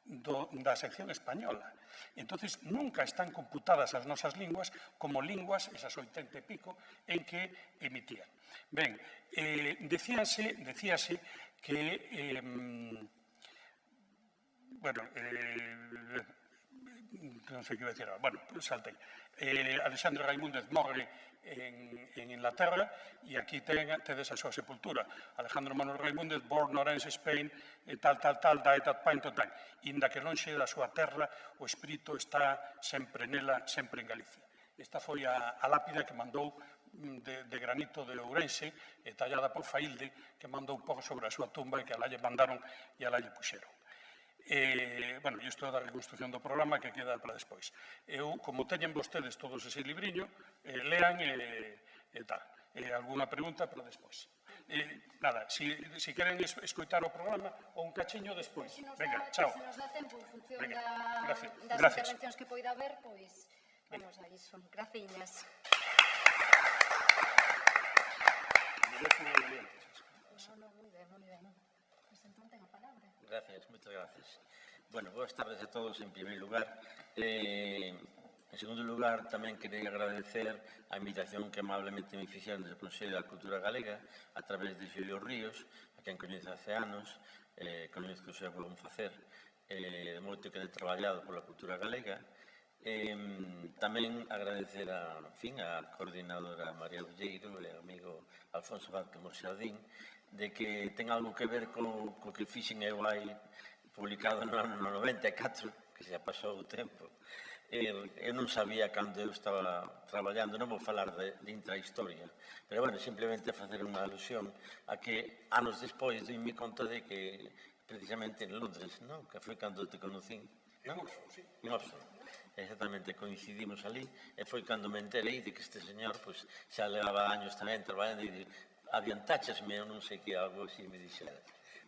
da sección española. Entonces, nunca están computadas as nosas linguas como linguas, esas 80 e pico, en que emitían. Ben, decíase que, bueno, non sei que iba a decir, bueno, saltei. Alexandre Raimúndez morre en Inglaterra e aquí tedes a súa sepultura. Alejandro Manuel Raimúndez, born Orense, Spain, died at Pynton Time. Inda que lonxe da súa terra, o espírito está sempre nela, sempre en Galicia. Esta foi a lápida que mandou de granito de Ourense, tallada por Failde, que mandou por sobre a súa tumba e que alá lle mandaron e alá lle puxeron. Bueno, isto é da reconstrucción do programa que queda para despois. Eu, como teñen vostedes todos ese libriño, lean e tal. Alguna pregunta para despois. Nada, se queren escoitar o programa ou un cachiño despois. Venga, chao. Se nos dá tempo, en función das intervencións que poida haber, pois vamos a iso. Graciñas. Gracias, muchas gracias. Bueno, boas tardes a todos en primer lugar. En segundo lugar, tamén quería agradecer a invitación que amablemente me fixeron desde o Consello da Cultura Galega a través de Xulio Ríos, a quen coñezo hace anos, coñezo que xa volvo facer, de moito que he traballado pola cultura galega. Tamén agradecer a coordinadora María Ulleiro e ao amigo Alfonso Vázquez Morxardín de que ten algo que ver co que fixen eu hai publicado no ano 94, que xa pasou o tempo. Eu non sabía cando eu estaba traballando, non vou falar de intrahistoria, pero, bueno, simplemente facer unha alusión a que anos despois doime conta de que precisamente en Londres, non? Que foi cando te conocín, non? En Oxford. Exactamente, coincidimos ali e foi cando me enterei de que este señor xa levaba años tamén traballando e adiantáchesme, eu non sei que algo así me dixera.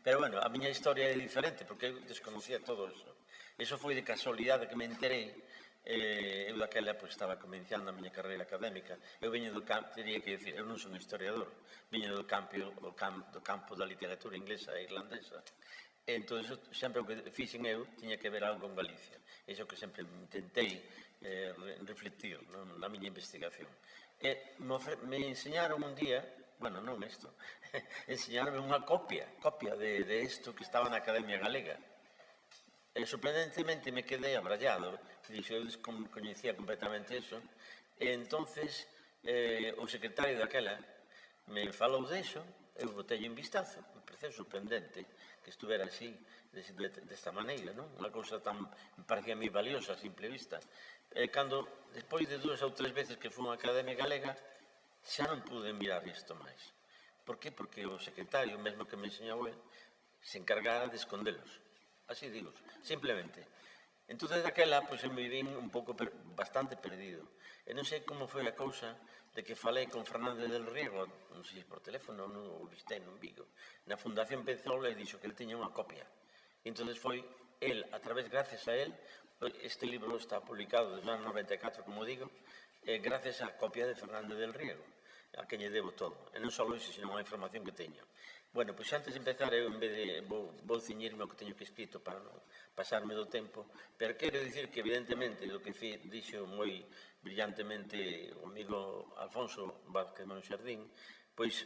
Pero, bueno, a miña historia é diferente porque eu desconocía todo eso. Eso foi de casualidade que me enterei. Eu daquela estaba comenzando a miña carreira académica. Eu veño do campo, teria que dicir, eu non son historiador, veño do campo da literatura inglesa e irlandesa. Entón, sempre o que fixen eu tiña que ver algo con Galicia. Iso que sempre intentei reflectir na miña investigación. Me enseñaron un día, bueno, non isto, enseñaron unha copia de isto que estaba na Academia Galega. Sorprendentemente me quedei abrallado, eu descoñecía completamente eso, e entonces o secretario daquela me falou diso, eu botei un vistazo, me pareceu sorprendente que estuvera así, desta maneira, non? Unha cousa tan, me parecía moi valiosa a simple vista. Cando, despois de 2 ou 3 veces que fui a Academia Galega, xa non pude mirar isto máis. Por que? Porque o secretario, mesmo que me enseñou el, se encargara de escondelos. Así digo, simplemente. Entón, daquela, pois, eu me vin un pouco, bastante perdido. E non sei como foi a cousa de que falei con Fernández del Riego, non sei por teléfono, non o vistei nun Vigo, na Fundación Penzola, e dixo que ele tiña unha copia. E entón foi el, gracias a él, este libro está publicado desde o ano 94, como digo, gracias á copia de Fernández del Riego, a quen lle debo todo. E non só iso, senón a información que teño. Bueno, pois antes de empezar, eu en vez de vou ciñirme o que teño que escrito para non pasarme do tempo, pero quero dicir que evidentemente do que dixo moi brillantemente o amigo Alfonso Vázquez Monxardín, pois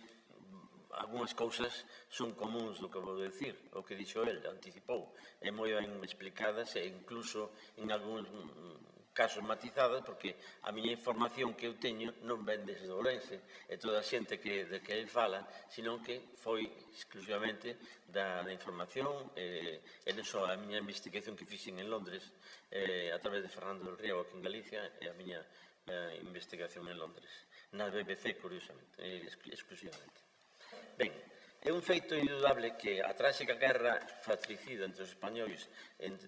algunhas cousas son comuns do que vou dicir, o que dixo el, anticipou, é moi ben explicadas e incluso en algúns casos matizadas, porque a miña información que eu teño non ven desde Ourense e toda a xente de que el fala, senón que foi exclusivamente da información e non só a miña investigación que fixen en Londres a través de Fernando del Riego aquí en Galicia e a miña investigación en Londres, na BBC, curiosamente, exclusivamente. Ben, é un feito indudable que a tráxica guerra fratricida entre os españois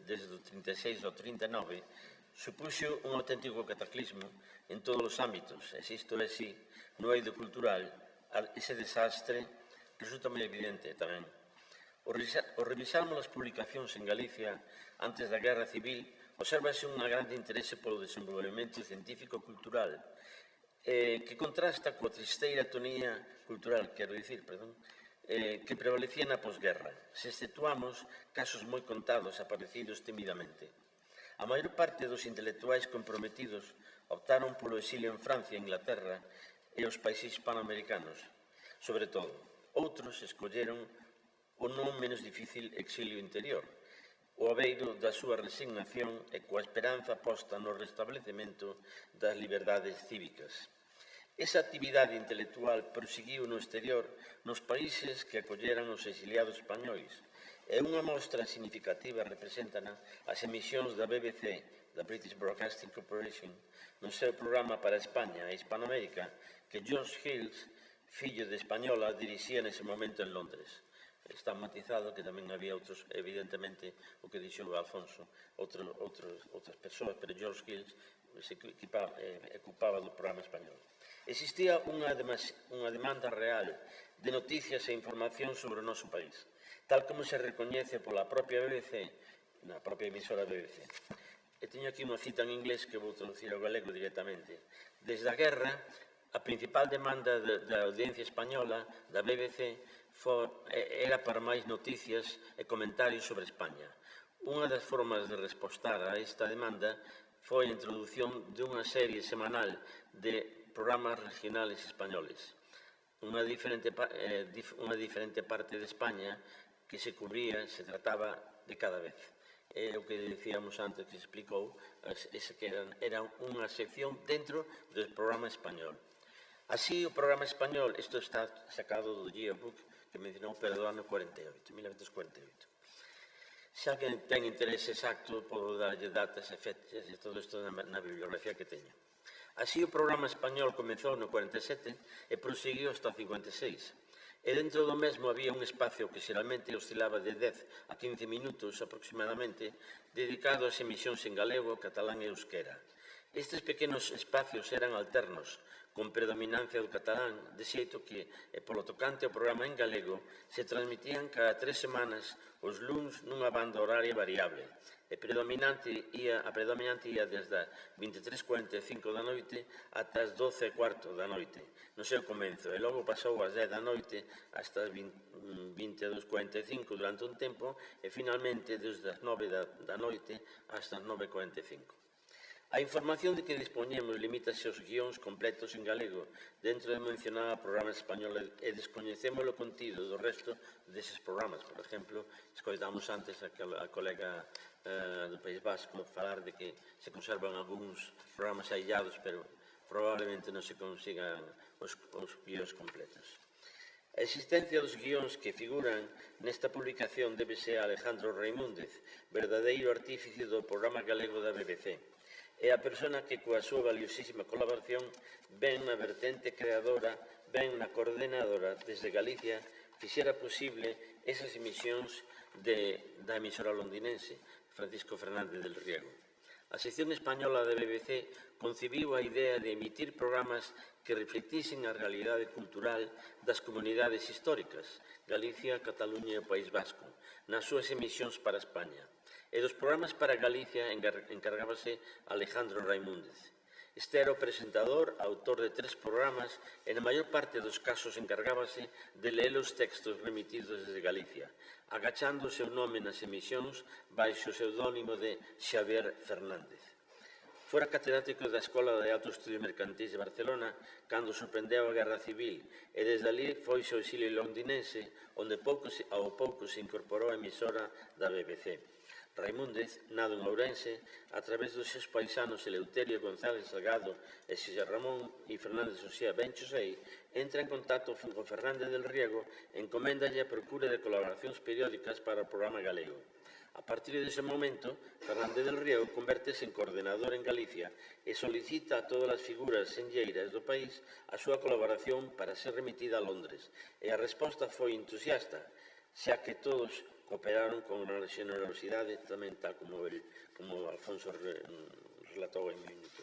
desde o 36 ao 39 supuxo un auténtico cataclismo en todos os ámbitos, e se isto é así, no eido cultural, ese desastre resulta moi evidente tamén. O revisarmos as publicacións en Galicia antes da Guerra Civil, obsérvase un grande interese polo desenvolvemento científico-cultural, que contrasta coa tristeira tonía cultural, quero dicir, que prevalecía na posguerra, se exceptuamos casos moi contados aparecidos timidamente. A maior parte dos intelectuais comprometidos optaron polo exilio en Francia, Inglaterra e os países hispanoamericanos, sobre todo. Outros escolleron o non menos difícil exilio interior, o abeiro da súa resignación e coa esperanza posta no restablecemento das liberdades cívicas. Esa actividade intelectual proseguiu no exterior nos países que acolleran os exiliados españois, e unha mostra significativa representan as emisións da BBC, da British Broadcasting Corporation, no seu programa para España e Hispanoamérica, que George Hills, fillo de española, dirixía nese momento en Londres. Está matizado que tamén había outros, evidentemente, o que dixo Alfonso, outras persoas, pero George Hills se ocupaba do programa español. Existía unha demanda real de noticias e información sobre o noso país, tal como se recoñece pola propia BBC, na propia emisora BBC. E teño aquí unha cita en inglés que vou traducir ao galego directamente. Desde a guerra, a principal demanda da audiencia española, da BBC, era para máis noticias e comentarios sobre España. Unha das formas de respostar a esta demanda foi a introdución dunha serie semanal de programas regionales españoles. Unha diferente parte de España que se cubría, se trataba de cada vez. É o que decíamos antes, que se explicou, que era unha sección dentro do programa español. Así, o programa español, isto está sacado do yearbook que mencionou Pedro do ano 48, 1948. Xa que ten interés exacto, podo darlle datas e fechas e todo isto na bibliografía que teño. Así, o programa español comezou no 47 e proseguiu hasta o 56. E dentro do mesmo había un espacio que xeralmente oscilaba de 10 a 15 minutos aproximadamente dedicado ás emisións en galego, catalán e euskera. Estes pequenos espacios eran alternos, con predominancia do catalán, de xeito que, polo tocante ao programa en galego, se transmitían cada 3 semanas os luns nunha banda horaria variable. A predominante ia desde as 23:45 da noite ata as 12:15 da noite, no seu comenzo, e logo pasou ás 10 da noite hasta as 22:45 durante un tempo, e finalmente desde as 9 da noite hasta as 9:45. A información de que dispoñemos limítase aos guións completos en galego dentro do mencionado programa español e descoñecemos o contido do resto deses programas. Por exemplo, escoitamos antes a colega do País Vasco falar de que se conservan algúns programas aillados, pero probablemente non se consigan os guións completos. A existencia dos guións que figuran nesta publicación débese a Alejandro Reimúndez, verdadeiro artífice do programa galego da BBC. é a persona que coa súa valiosísima colaboración ven na vertente creadora, ven na coordenadora desde Galicia, fixera posible esas emisións da emisora londinense Francisco Fernández del Riego. A sección española da BBC concibiu a idea de emitir programas que reflectisen a realidade cultural das comunidades históricas, Galicia, Cataluña e o País Vasco, nas súas emisións para España. E dos programas para Galicia encargábase Alejandro Raimúndez. Este era o presentador, autor de 3 programas, e na maior parte dos casos encargábase de ler os textos remitidos desde Galicia, agachando o seu nome nas emisións baixo o pseudónimo de Xavier Fernández. Fora catedrático da Escola de Alto Estudio Mercantil de Barcelona cando sorprendeu a Guerra Civil e desde ali foi ao exilio londinense onde ao pouco se incorporou a emisora da BBC. Raimúndez, nado en Ourense, a través dos seus paisanos Eleuterio González Salgado e Xosé Ramón e Fernández Xosé Benchosei, entra en contacto con Fernández del Riego e encoméndalle a procura de colaboracións periódicas para o programa galego. A partir dese momento, Fernández del Riego convértese en coordenador en Galicia e solicita a todas as figuras senlleiras do país a súa colaboración para ser remitida a Londres. E a resposta foi entusiasta, xa que todos cooperaron con gran xenerosidade, tamén tal como Alfonso relatou en minuto.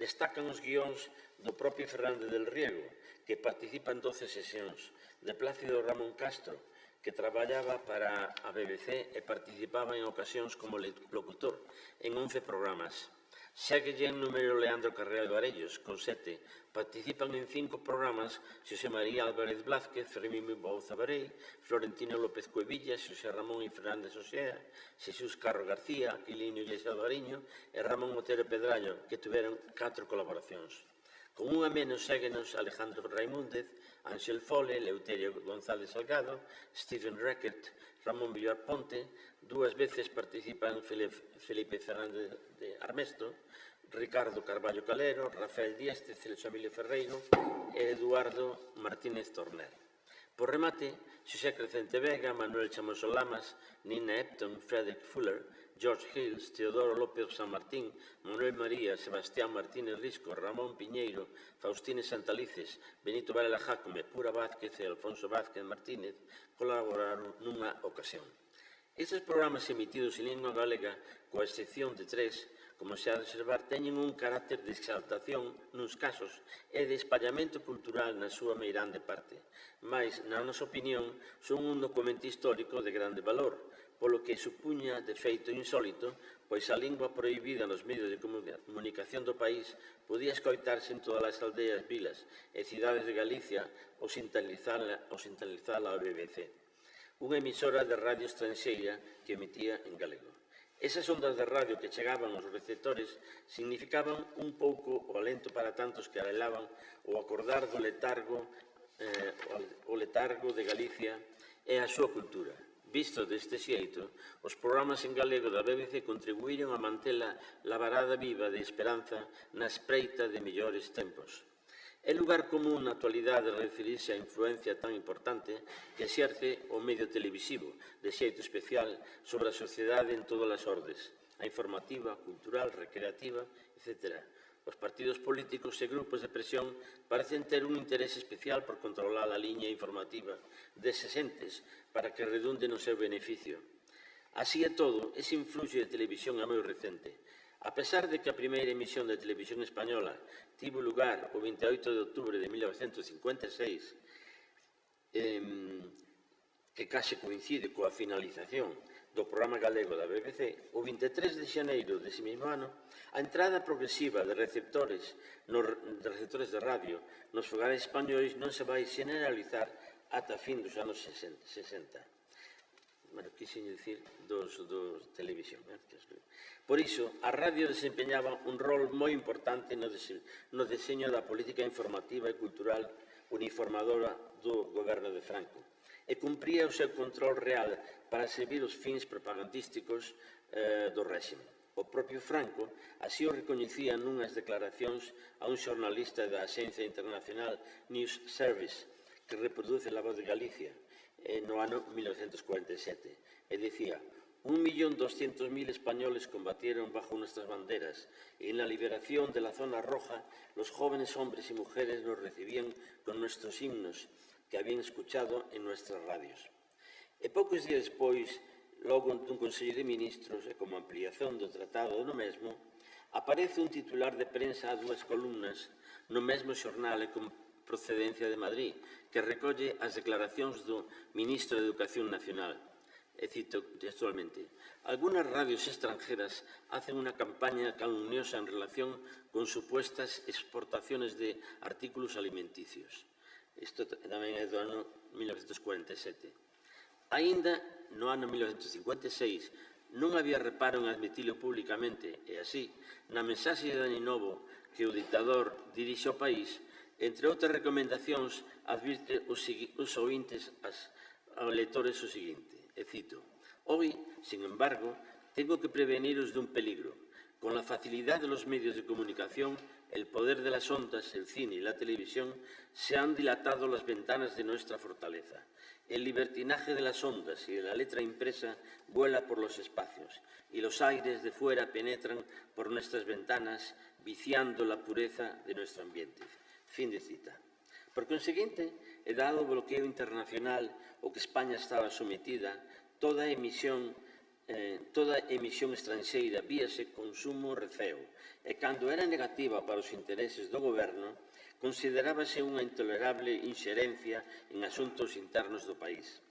Destacan os guións do propio Fernández del Riego, que participa en 12 sesións, de Plácido Ramón Castro, que traballaba para a BBC e participaba en ocasións como locutor en 11 programas. Séguelle en número Leandro Carreal Varellos, con 7. Participan en 5 programas Xosé María Álvarez Blázquez, Fermín Bouza Barei, Florentino López Cuevillas, Xosé Ramón e Fernández Osea, Xesús Carro García, Aquilino Iglesias Alvariño e Ramón Otero Pedraño, que tiveron 4 colaboracións. Con unha menos séguenos Alejandro Raimúndez, Ángel Fole, Eleuterio González Salgado, Stephen Reckert, Ramón Villar Ponte, 2 veces participan Felipe Fernández de Armesto, Ricardo Carballo Calero, Rafael Dieste, Celso Emilio Ferreiro e Eduardo Martínez Torner. Por remate, Xosé Crecente Vega, Manuel Chamoso Lamas, Nina Epton, Frederick Fuller, George Hills, Teodoro López San Martín, Manuel María, Sebastián Martínez Risco, Ramón Piñeiro, Faustine Santalices, Benito Varela Jácome, Pura Vázquez e Alfonso Vázquez Martínez colaboraron nunha ocasión. Estes programas emitidos en lingua galega, coa excepción de 3, como se ha de observar, teñen un carácter de exaltación nuns casos e de espallamento cultural na súa meirande parte, mais, na nosa opinión, son un documento histórico de grande valor, polo que supuña de feito insólito, pois a lingua prohibida nos medios de comunicación do país podía escoitarse en todas as aldeas, vilas e cidades de Galicia ou sintonizala a BBC, unha emisora de radio estranxeira que emitía en galego. Esas ondas de radio que chegaban aos receptores significaban un pouco o alento para tantos que anhelaban o acordar do letargo de Galicia e a súa cultura. Visto deste xeito, os programas en galego da BBC contribuíron a mantela lavarada viva de esperanza na espreita de mellores tempos. É lugar común na actualidade referirse á influencia tan importante que exerce o medio televisivo, de xeito especial, sobre a sociedade en todas as ordes, a informativa, cultural, recreativa, etc. Os partidos políticos e grupos de presión parecen ter un interese especial por controlar a liña informativa deses entes para que redunde no seu beneficio. Así é todo, ese influxo de televisión é moi recente. A pesar de que a primeira emisión de televisión española tivo lugar o 28 de outubro de 1956, que case coincide coa finalización do programa galego da BBC, o 23 de xaneiro dese mesmo ano, a entrada progresiva de receptores de radio nos fogares españois non se vai generalizar ata fin dos anos 60. Bueno, quixen dicir dos televisión. Por iso, a radio desempeñaba un rol moi importante no deseño da política informativa e cultural uniformadora do goberno de Franco e cumpría o seu control real para servir os fins propagandísticos do réxime. O propio Franco así o recoñecía nunhas declaracións a un xornalista da Axencia Internacional News Service que reproduce La Voz de Galicia no ano 1947 e dicía: 1.200.000 españoles combatieron bajo nuestras banderas y en la liberación de la zona roja los jóvenes hombres y mujeres nos recibían con nuestros himnos que habían escuchado en nuestras radios. E poucos días despois, logo dun Consello de Ministros e como ampliación do tratado no mesmo, aparece un titular de prensa a 2 columnas no mesmo xornal e con procedencia de Madrid, que recolle as declaracións do Ministro de Educación Nacional. E cito textualmente: algunas radios extranjeras hacen una campaña calumniosa en relación con supuestas exportaciones de artículos alimenticios. Isto tamén é do ano 1947. Aínda no ano 1956 non había reparo en admitilo públicamente e así, na mensaxe de Dani Novo que o ditador dirixe ao país, entre outras recomendacións, advirte os ouvintes aos lectores o seguinte, e cito: hoy, sin embargo, tengo que preveniros de un peligro. Con la facilidad de los medios de comunicación, el poder de las ondas, el cine y la televisión se han dilatado las ventanas de nuestra fortaleza. El libertinaje de las ondas y de la letra impresa vuela por los espacios y los aires de fuera penetran por nuestras ventanas, viciando la pureza de nuestro ambiente. Fin de cita. Por conseguinte, e dado o bloqueo internacional ao que España estaba sometida, toda emisión estranxeira víase consumo receo, e cando era negativa para os intereses do goberno, considerábase unha intolerable inxerencia en asuntos internos do país.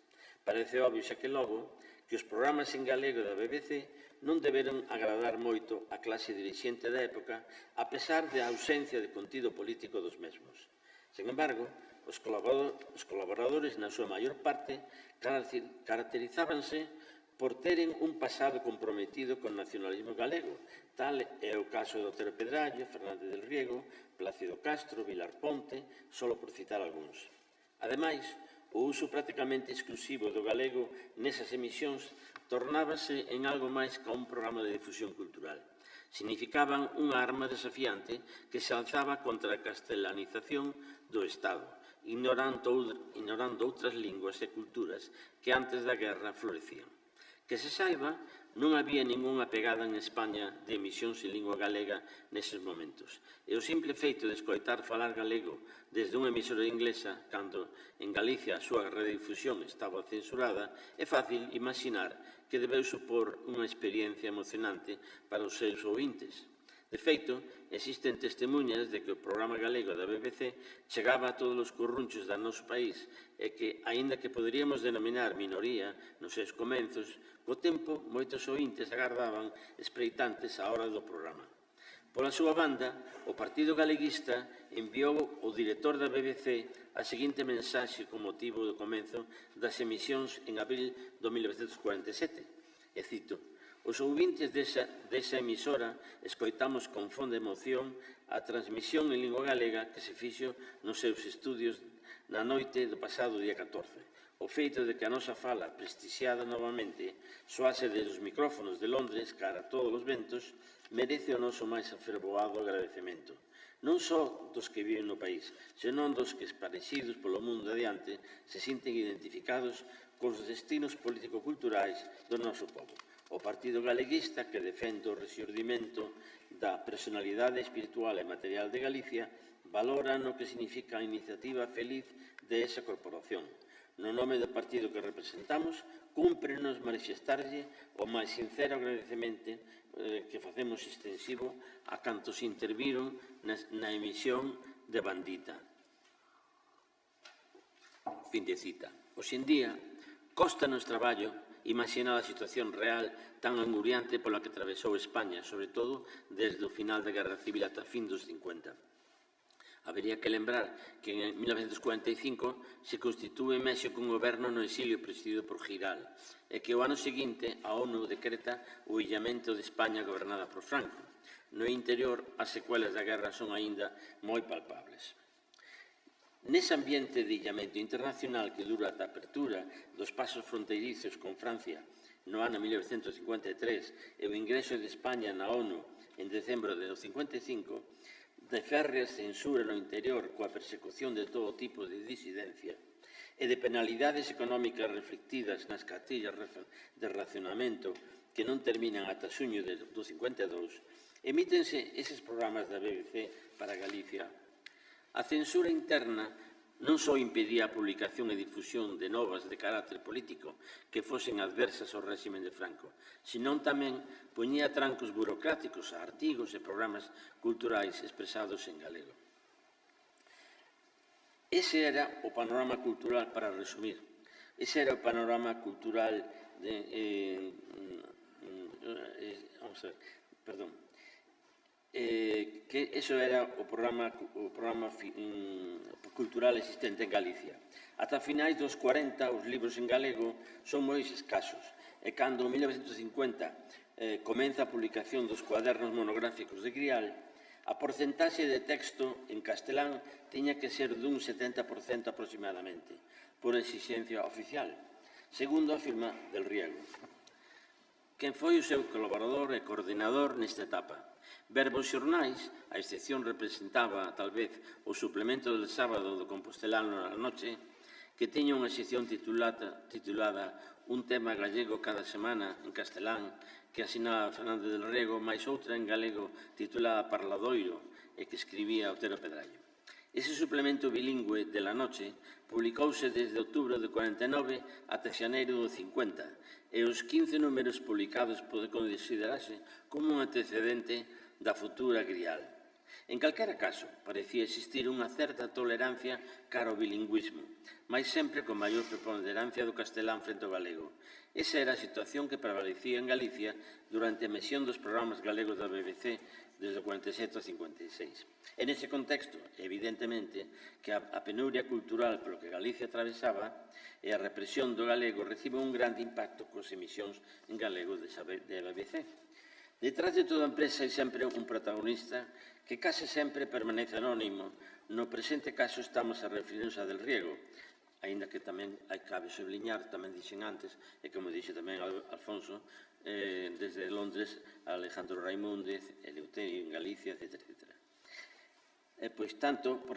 Parece obvio xa que logo que os programas en galego da BBC non deberon agradar moito á clase dirixente da época, a pesar da ausencia de contido político dos mesmos. Sen embargo, os colaboradores, na súa maior parte, caracterizábanse por teren un pasado comprometido con o nacionalismo galego. Tal é o caso de Otero Pedrallo, Fernández del Riego, Plácido Castro, Vilar Ponte, só por citar algúns. Ademais, o uso prácticamente exclusivo do galego nesas emisións tornábase en algo máis que un programa de difusión cultural. Significaban unha arma desafiante que se alzaba contra a castelanización do Estado, ignorando outras linguas e culturas que antes da guerra florecían. Que se saiba, non había ningunha pegada en España de emisións en lingua galega neses momentos. E o simple feito de escoitar falar galego desde unha emisora inglesa, cando en Galicia a súa redifusión estaba censurada, é fácil imaginar que debeu supor unha experiencia emocionante para os seus ouvintes. De feito, existen testemunhas de que o programa galego da BBC chegaba a todos os corrunchos do noso país e que, aínda que poderíamos denominar minoría nos seus comenzos, co tempo moitos ouvintes agardaban espreitantes á hora do programa. Pola súa banda, o Partido Galeguista enviou ao director da BBC a seguinte mensaxe con motivo do comenzo das emisións en abril do 1947, e cito: os ouvintes desa emisora escoitamos con fonda emoción a transmisión en lingua galega que se fixo nos seus estudios na noite do pasado día 14. O feito de que a nosa fala, prestixiada novamente, soase desde os micrófonos de Londres cara a todos os ventos, merece o noso máis afervoado agradecemento. Non só dos que viven no país, senón dos que, esparecidos polo mundo adiante, se sinten identificados cos destinos político-culturais do noso povo. O Partido Galeguista, que defende o rexurdimento da personalidade espiritual e material de Galicia, valora no que significa a iniciativa feliz de esa corporación. No nome do partido que representamos, cúmprenos manifestarlle o máis sincero agradecemento que facemos extensivo a cantos interviron na emisión de Bandita. Fin de cita. Hoxe en día, costa-nos traballo imaxinar a situación real tan anguriante pola que atravesou España, sobre todo desde o final da Guerra Civil ata fin dos 50. Habería que lembrar que en 1945 se constitúe en México un goberno no exilio presidido por Giral e que o ano seguinte a ONU decreta o illamento de España gobernada por Franco. No interior, as secuelas da guerra son aínda moi palpables. Nese ambiente de illamento internacional que dura ata a apertura dos pasos fronteirizos con Francia no ano 1953 e o ingreso de España na ONU en decembro de 1955, de férrea censura no interior coa persecución de todo tipo de disidencia e de penalidades económicas reflectidas nas cartillas de racionamento que non terminan ata xuño do 52, emítense eses programas da BBC para Galicia. A censura interna non só impedía a publicación e difusión de novas de carácter político que fosen adversas ao réxime de Franco, senón tamén poñía trancos burocráticos a artigos e programas culturais expresados en galego. Ese era o panorama cultural, para resumir, ese era o panorama cultural que eso era o programa cultural existente en Galicia. Ata finais dos 40, os libros en galego son moi escasos, e cando en 1950 comeza a publicación dos cuadernos monográficos de Grial, a porcentaxe de texto en castelán tiña que ser dun 70% aproximadamente, por exixencia oficial, segundo afirma Del Riego, quen foi o seu colaborador e coordinador nesta etapa. Verbos xornais, a excepción representaba, tal vez, o suplemento del sábado do Compostelano na noche, que tiña unha sección titulada Un tema gallego cada semana en castelán, que asinaba Fernández del Riego, máis outra en galego titulada Parladoiro, e que escribía Otero Pedrallo. Ese suplemento bilingüe de La Noche publicouse desde outubro de 49 ata xaneiro do 50, e os 15 números publicados pode considerarse como un antecedente da futura Grial. En calquera caso, parecía existir unha certa tolerancia cara ao bilingüismo, mais sempre con maior preponderancia do castelán frente ao galego. Esa era a situación que prevalecía en Galicia durante a emisión dos programas galegos da BBC desde o 47 ao 56. En ese contexto, evidentemente, que a penuria cultural polo que Galicia atravesaba e a represión do galego recibe un grande impacto coas emisións en galego da BBC. Detrás de toda empresa hai sempre un protagonista que case sempre permanece anónimo. No presente caso estamos a referirnos a Del Riego, aínda que tamén cabe subliñar, tamén dixen antes, e como dixe tamén Alfonso, desde Londres, Alejandro Raimúndez, Eleuterio en Galicia, etc. Por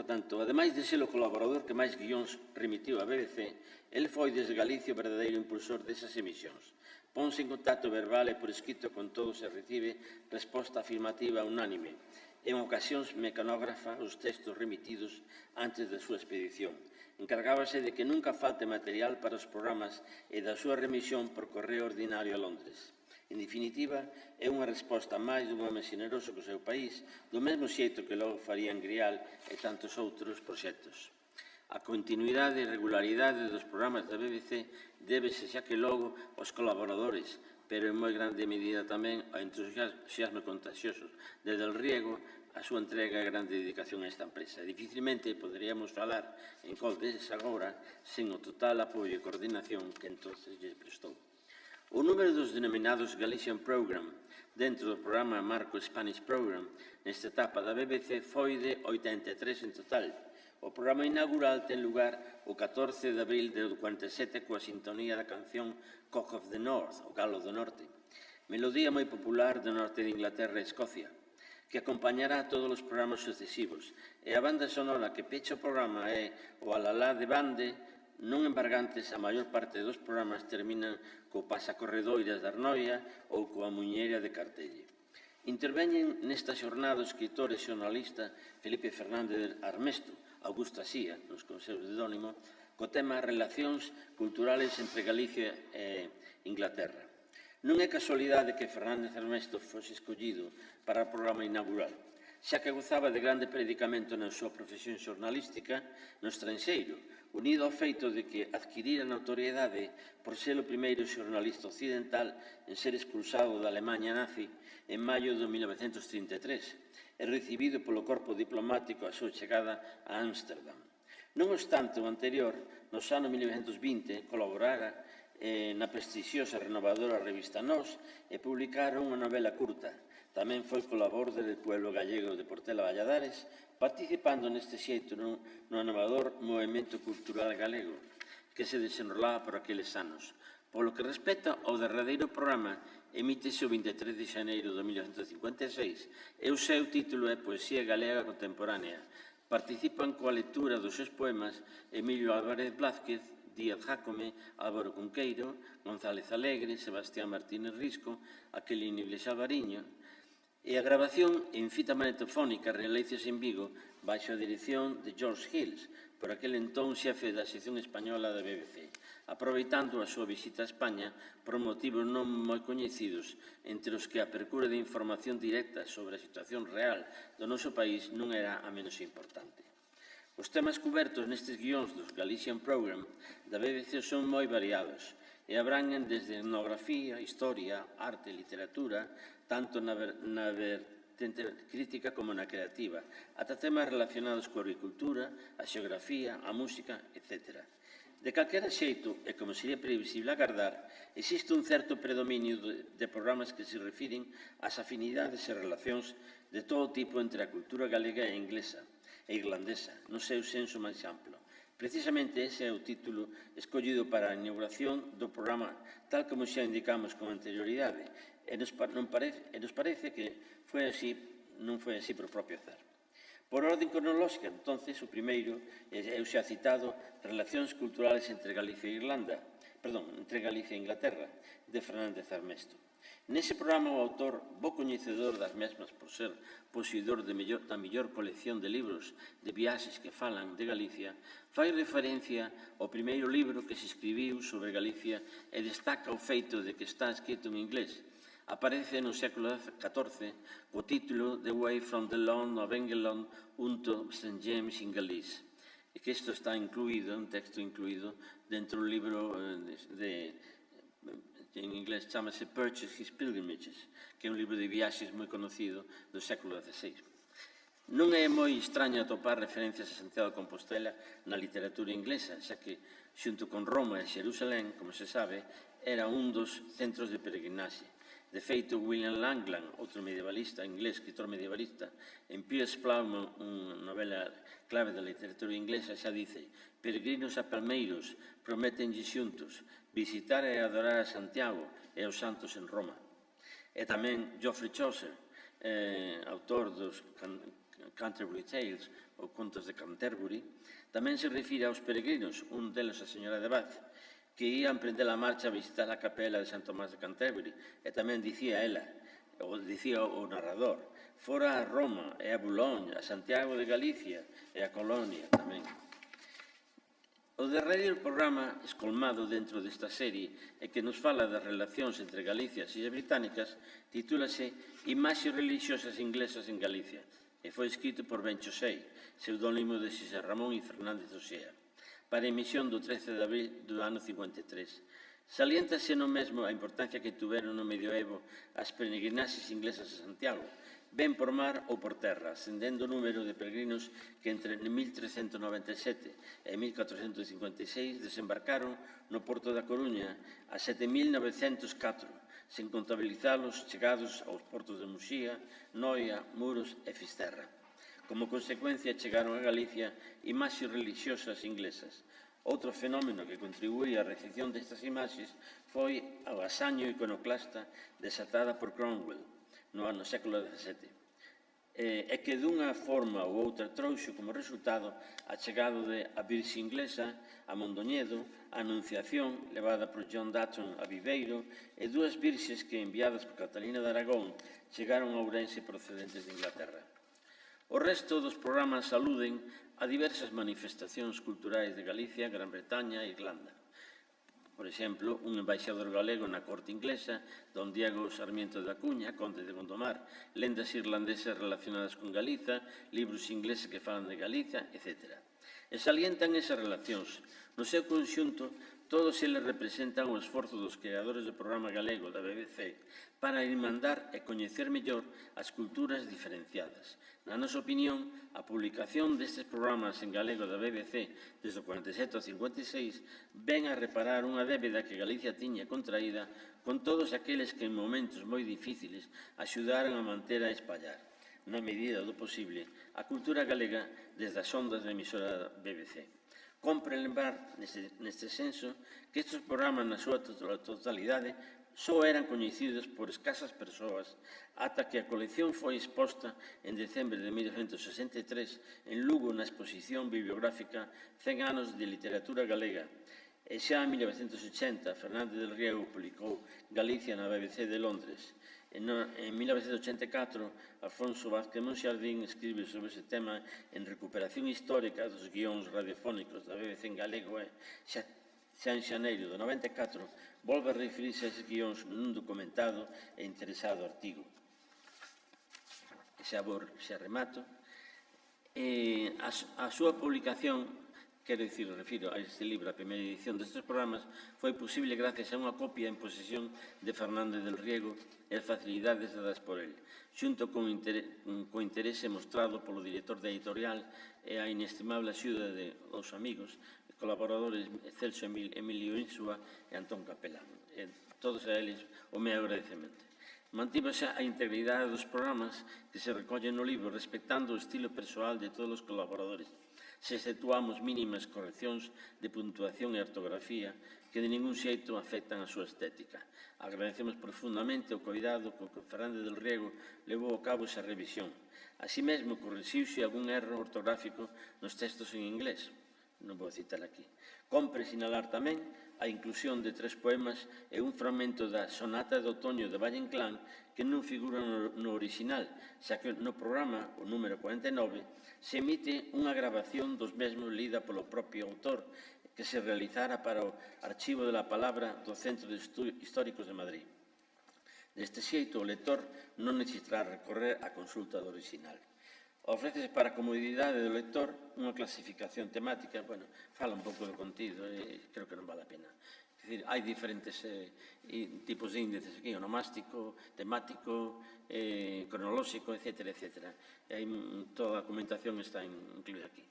tanto, ademais de ser o colaborador que máis guións remitiu á BBC, ele foi desde Galicia o verdadeiro impulsor desas emisións. Ponse en contacto verbal e por escrito con todos e recibe resposta afirmativa unánime. En ocasións mecanógrafa os textos remitidos antes da súa expedición. Encargábase de que nunca falte material para os programas e da súa remisión por correo ordinario a Londres. En definitiva, é unha resposta máis dun home xeneroso co seu país, do mesmo xeito que logo farían Grial e tantos outros proxectos. A continuidade e regularidade dos programas da BBC débese xa que logo aos colaboradores, pero en moi grande medida tamén ao entusiasmo contagioso de Del Riego, a súa entrega e grande dedicación a esta empresa. Dificilmente poderíamos falar en Coltes agora sen o total apoio e coordinación que entonces lle prestou. O número dos denominados Galician Program dentro do programa Marco Spanish Program nesta etapa da BBC foi de 83 en total. O programa inaugural ten lugar o 14 de abril de 47 coa sintonía da canción Cock of the North, o Galo do Norte, melodía moi popular do norte de Inglaterra e Escocia, que acompañará a todos os programas sucesivos, e a banda sonora que pecha o programa é o Alalá de Bande. Non embargantes, a maior parte dos programas terminan co Pasacorredoiras de Arnoia ou coa Muñeira de Cartelle. Interveñen nesta xornada o escritor e xornalista Felipe Fernández Armesto, Augusto Asía, nos consellos de Dónimo, co tema Relacións culturales entre Galicia e Inglaterra. Non é casualidade que Fernández Armesto fose escollido para o programa inaugural, xa que gozaba de grande predicamento na súa profesión xornalística no estranxeiro, unido ao feito de que adquirira notoriedade por ser o primeiro xornalista occidental en ser expulsado da Alemanha nazi en maio de 1933 e recibido polo corpo diplomático a súa chegada a Ámsterdam. Non obstante o anterior, nos anos 1920 colaborara na prestixiosa e renovadora revista Nós e publicara unha novela curta. Tamén foi colaborador do pueblo gallego de Portela Valladares, participando neste xeito no inovador movimento cultural galego que se desenrolaba por aqueles anos. Polo que respecta ao derradeiro programa, emítese o 23 de xaneiro de 1956 e o seu título é Poesía Galega Contemporánea, Participan coa lectura dos seus poemas Emilio Álvarez Blázquez, Díaz Jácome, Álvaro Cunqueiro, González Alegre, Sebastián Martínez Risco, Aquilino Iglesias Alvariño, e a grabación en fita magnetofónica realizouse en Vigo baixo a dirección de George Hills, por aquel entón xefe da sección española da BBC, aproveitando a súa visita a España por motivos non moi coñecidos, entre os que a percura de información directa sobre a situación real do noso país non era a menos importante. Os temas cubertos nestes guións dos Galician Programme da BBC son moi variados e abranguen desde etnografía, historia, arte e literatura, tanto na vertente crítica como na creativa, ata temas relacionados coa agricultura, a xeografía, a música, etc. De calquera xeito, e como sería previsible agardar, existe un certo predominio de programas que se refiren ás afinidades e relacións de todo tipo entre a cultura galega e inglesa e irlandesa, no seu senso máis amplo. Precisamente ese é o título escollido para a inauguración do programa, tal como xa indicamos con anterioridade, e nos parece que non foi así por propio azar. Por orden cronolóxica, entonces, o primeiro é o xa citado Relacións culturales entre Galicia e Inglaterra, de Fernández Armesto. Nese programa, o autor, bo coñecedor das mesmas por ser posuidor da mellor colección de libros de viaxes que falan de Galicia, fai referencia ao primeiro libro que se escribiu sobre Galicia e destaca o feito de que está escrito en inglés. Aparece no século XIV co título The Way from the Lawn of England unto St. James in Galice, e que isto está incluído, un texto incluído, dentro do libro en inglés chamase Purchase His Pilgrimages, que é un libro de viaxes moi conocido do século XVI. Non é moi extraño atopar referencias a Santiago de Compostela na literatura inglesa, xa que, xunto con Roma e Xerusalén, como se sabe, era un dos centros de peregrinaxe. De feito, William Langland, outro medievalista inglés, escritor medievalista, en Piers Plowman, unha novela clave da literatura inglesa, xa dice: peregrinos a Palmeiros, prométenlle xuntos, visitar e adorar a Santiago e aos santos en Roma. E tamén Geoffrey Chaucer, autor dos Canterbury Tales, ou Contos de Canterbury, tamén se refire aos peregrinos, un deles a señora de Bath, que ían prender a marcha a visitar a capela de San Tomás de Canterbury, e tamén dicía ela, ou dicía o narrador, fora a Roma e a Boulogne, a Santiago de Galicia e a Colonia tamén. O derradeiro programa escolmado dentro desta serie e que nos fala das relacións entre Galicia e as Illas Británicas titúlase Imaxes religiosas inglesas en Galicia e foi escrito por Ben Chosei, pseudónimo de Xosé Ramón y Fernández Oxea, para emisión do 13 de abril do ano 53. Saliéntase no mesmo a importancia que tuveron no medioevo as peregrinaxes inglesas a Santiago, ben por mar ou por terra, ascendendo o número de peregrinos que entre 1397 e 1456 desembarcaron no porto da Coruña a 7.904, sen contabilizalos chegados aos portos de Muxía, Noia, Muros e Fisterra. Como consecuencia, chegaron a Galicia imaxes religiosas inglesas. Outro fenómeno que contribuía á recepción destas imaxes foi o asaño iconoclasta desatada por Cromwell no ano século XVII. E que dunha forma ou outra trouxo como resultado a chegada de a Virxe inglesa a Mondoñedo, a Anunciación, levada por John Dutton a Viveiro, e dúas virxes que, enviadas por Catalina de Aragón, chegaron a Ourense procedentes de Inglaterra. O resto dos programas aluden a diversas manifestacións culturais de Galicia, Gran Bretaña e Irlanda. Por exemplo, un embaixador galego na corte inglesa, don Diego Sarmiento da Cuña, conde de Gondomar, lendas irlandesas relacionadas con Galiza, libros ingleses que falan de Galiza, etc. E salientan esas relacións. No seu conxunto, todos eles representan o esforzo dos creadores do programa galego da BBC para irmandar e coñecer mellor as culturas diferenciadas. Na nosa opinión, a publicación destes programas en galego da BBC desde o 47 ao 56 ven a reparar unha débeda que Galicia tiña contraída con todos aqueles que en momentos moi difíciles axudaron a manter a espallar, na medida do posible, a cultura galega desde as ondas da emisora BBC. Compre lembrar, neste senso, que estes programas na súa totalidade só eran coñecidos por escasas persoas ata que a colección foi exposta en decembre de 1963 en Lugo na exposición bibliográfica 100 anos de literatura galega. E xa en 1980, Fernández del Riego publicou Galicia na BBC de Londres. En 1984, Alfonso Vázquez Monxardín escribe sobre ese tema en Recuperación histórica dos guións radiofónicos da BBC en galego e xa en xaneiro do 94 volve a referirse a eses guións nun documentado e interesado artigo. Xa remato. A súa publicación, refiro a este libro, a primeira edición destes programas, foi posible gracias a unha copia en posesión de Fernández del Riego e as facilidades dadas por el, xunto co interese mostrado polo director da editorial e a inestimable axuda de dos amigos e colaboradores Celso Emilio Insua e Antón Capelán. Todos a eles o meu agradecemento. Mantívase a integridade dos programas que se recollen no libro, respectando o estilo persoal de todos os colaboradores. Se exceptuamos mínimas correccións de puntuación e ortografía que de ningún xeito afectan a súa estética. Agradecemos profundamente o cuidado co que Fernández del Riego levou a cabo esa revisión. Así mesmo, corrixiuse algún erro ortográfico nos textos en inglés. Non vou citar aquí. Compre sinalar tamén a inclusión de 3 poemas e un fragmento da Sonata de Outoño de Valle Inclán que non figura no original, xa que no programa, o número 49, se emite unha grabación dos mesmos lida polo propio autor que se realizara para o Archivo de la Palabra do Centro de Estudios Históricos de Madrid. Deste xeito, o lector non necesitará recorrer á consulta do original. Ofrécese para a comodidade do lector unha clasificación temática, fala un pouco do contido e creo que non vale a pena. É dicir, hai diferentes tipos de índices aquí, onomástico, temático, cronolóxico, etc. E toda a documentación está incluída aquí.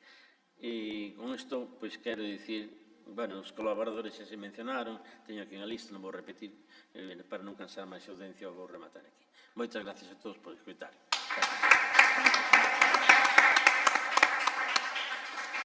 E con isto, quero dicir, os colaboradores xa se mencionaron, teño aquí unha lista, non vou repetir, para non cansar máis a audiencia, vou rematar aquí. Moitas gracias a todos por escutar.